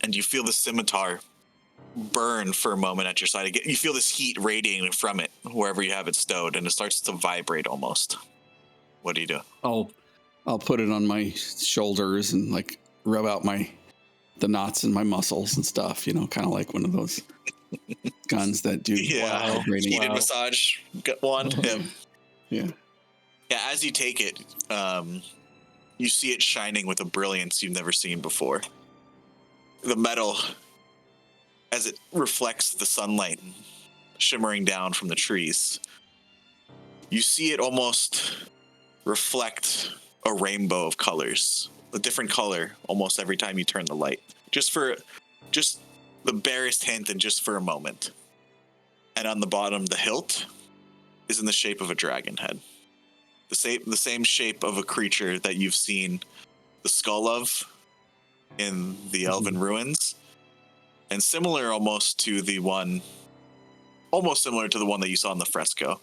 And you feel the scimitar burn for a moment at your side. You feel this heat radiating from it wherever you have it stowed, and it starts to vibrate almost. What do you do? I'll put it on my shoulders and like rub out my the knots in my muscles and stuff, kind of like one of those guns that do vibrating. Heated massage wand. Yeah. Yeah, as you take it, you see it shining with a brilliance you've never seen before. The metal, as it reflects the sunlight shimmering down from the trees, you see it almost reflect a rainbow of colors, a different color almost every time you turn the light. Just the barest hint and just for a moment. And on the bottom, the hilt is in the shape of a dragon head. The same shape of a creature that you've seen the skull of in the Elven ruins, and similar to the one that you saw in the fresco,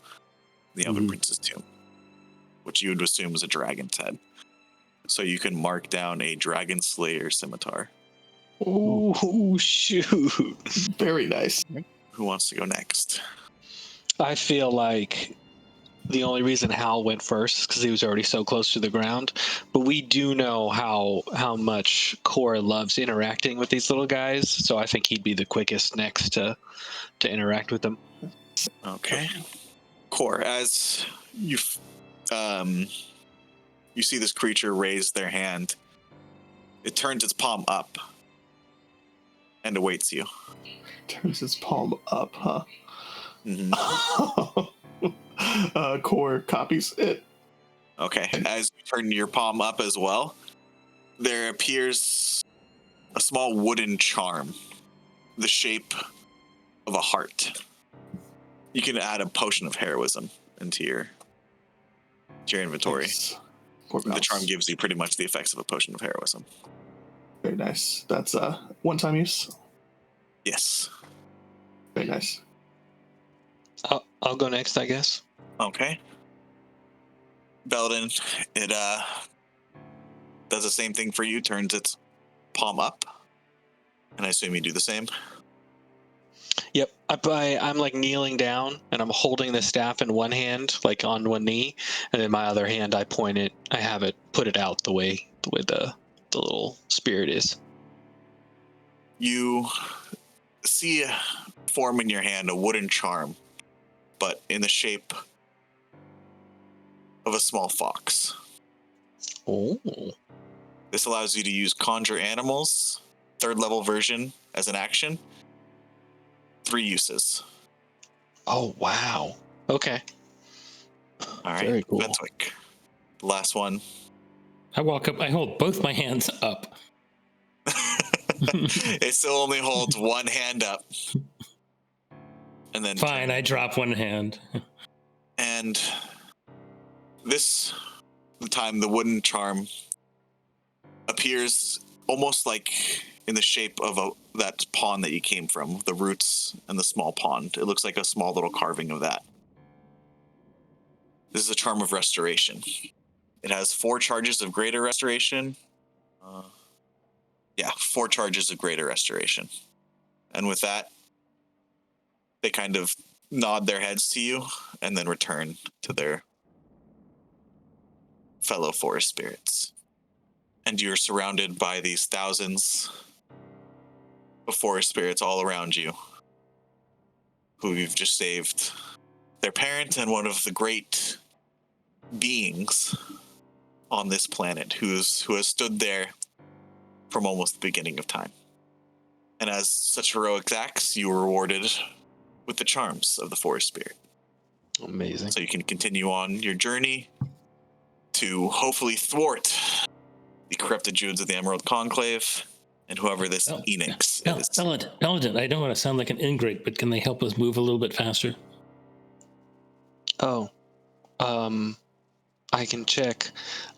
the Elven Prince's tomb, which you would assume is a dragon's head. So you can mark down a dragon slayer scimitar. Oh, shoot. Very nice. Who wants to go next? I feel like the only reason Hal went first is because he was already so close to the ground. But we do know how much Cora loves interacting with these little guys, so I think he'd be the quickest next to interact with them. Okay. Core, as you see this creature raise their hand, it turns its palm up and awaits you. Turns his palm up, huh? Mm-hmm. Core copies it. Okay. As you turn your palm up as well, there appears a small wooden charm, the shape of a heart. You can add a potion of heroism into your inventory. Nice. The charm gives you pretty much the effects of a potion of heroism. Very nice. That's one-time use. Yes. Very nice. I'll go next, I guess. Okay. Belden, it does the same thing for you, turns its palm up. And I assume you do the same? Yep. I'm like kneeling down and I'm holding the staff in one hand, like on one knee, and in my other hand I have it put it out the way the little spirit is. You see form in your hand a wooden charm, but in the shape of a small fox. Oh. This allows you to use conjure animals, 3rd level version, as an action. 3 uses. Oh, wow. Okay. All right. Very cool. Ventwick. The last one. I walk up, I hold both my hands up. It still only holds one hand up. And then Fine, I drop one hand. And the time the wooden charm appears almost like in the shape of that pond that you came from, the roots and the small pond. It looks like a small little carving of that. This is a charm of restoration. It has 4 charges of greater restoration. 4 charges of greater restoration. And with that, they kind of nod their heads to you and then return to their fellow forest spirits. And you're surrounded by these thousands of forest spirits all around you, who you've just saved their parent and one of the great beings on this planet who has stood there from almost the beginning of time. And as such heroic acts, you were rewarded with the charms of the forest spirit. Amazing. So you can continue on your journey to hopefully thwart the corrupted Druids of the Emerald Conclave and whoever this Enix is. Paladin, I don't want to sound like an ingrate, but can they help us move a little bit faster? Oh, I can check.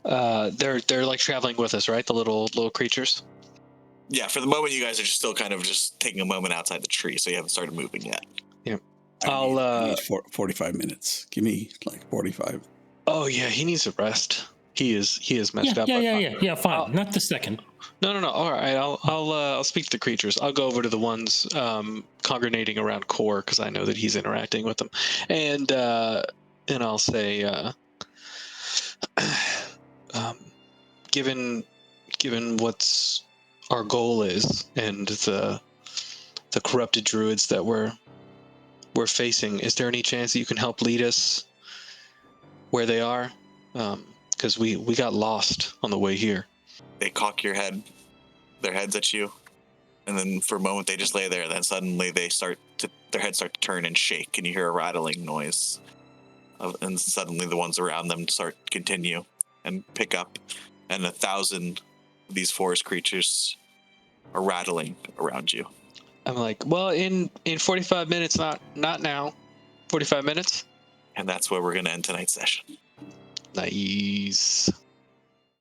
They're like traveling with us, right? The little creatures. Yeah, for the moment, you guys are still kind of just taking a moment outside the tree, so you haven't started moving yet. Yeah. I need 45 minutes. Give me like 45. Oh yeah, he needs a rest. He is messed up. Yeah, fine. Not the second. No. All right, I'll speak to the creatures. I'll go over to the ones congregating around Core because I know that he's interacting with them, and I'll say, given what's our goal is and the corrupted druids that we're facing. Is there any chance that you can help lead us where they are? Because we got lost on the way here. They cock their heads at you, and then for a moment they just lay there. Then suddenly their heads start to turn and shake, and you hear a rattling noise. And suddenly the ones around them continue and pick up, and 1,000 of these forest creatures are rattling around you. I'm like, well, in 45 minutes, not now. 45 minutes? And that's where we're going to end tonight's session. Nice.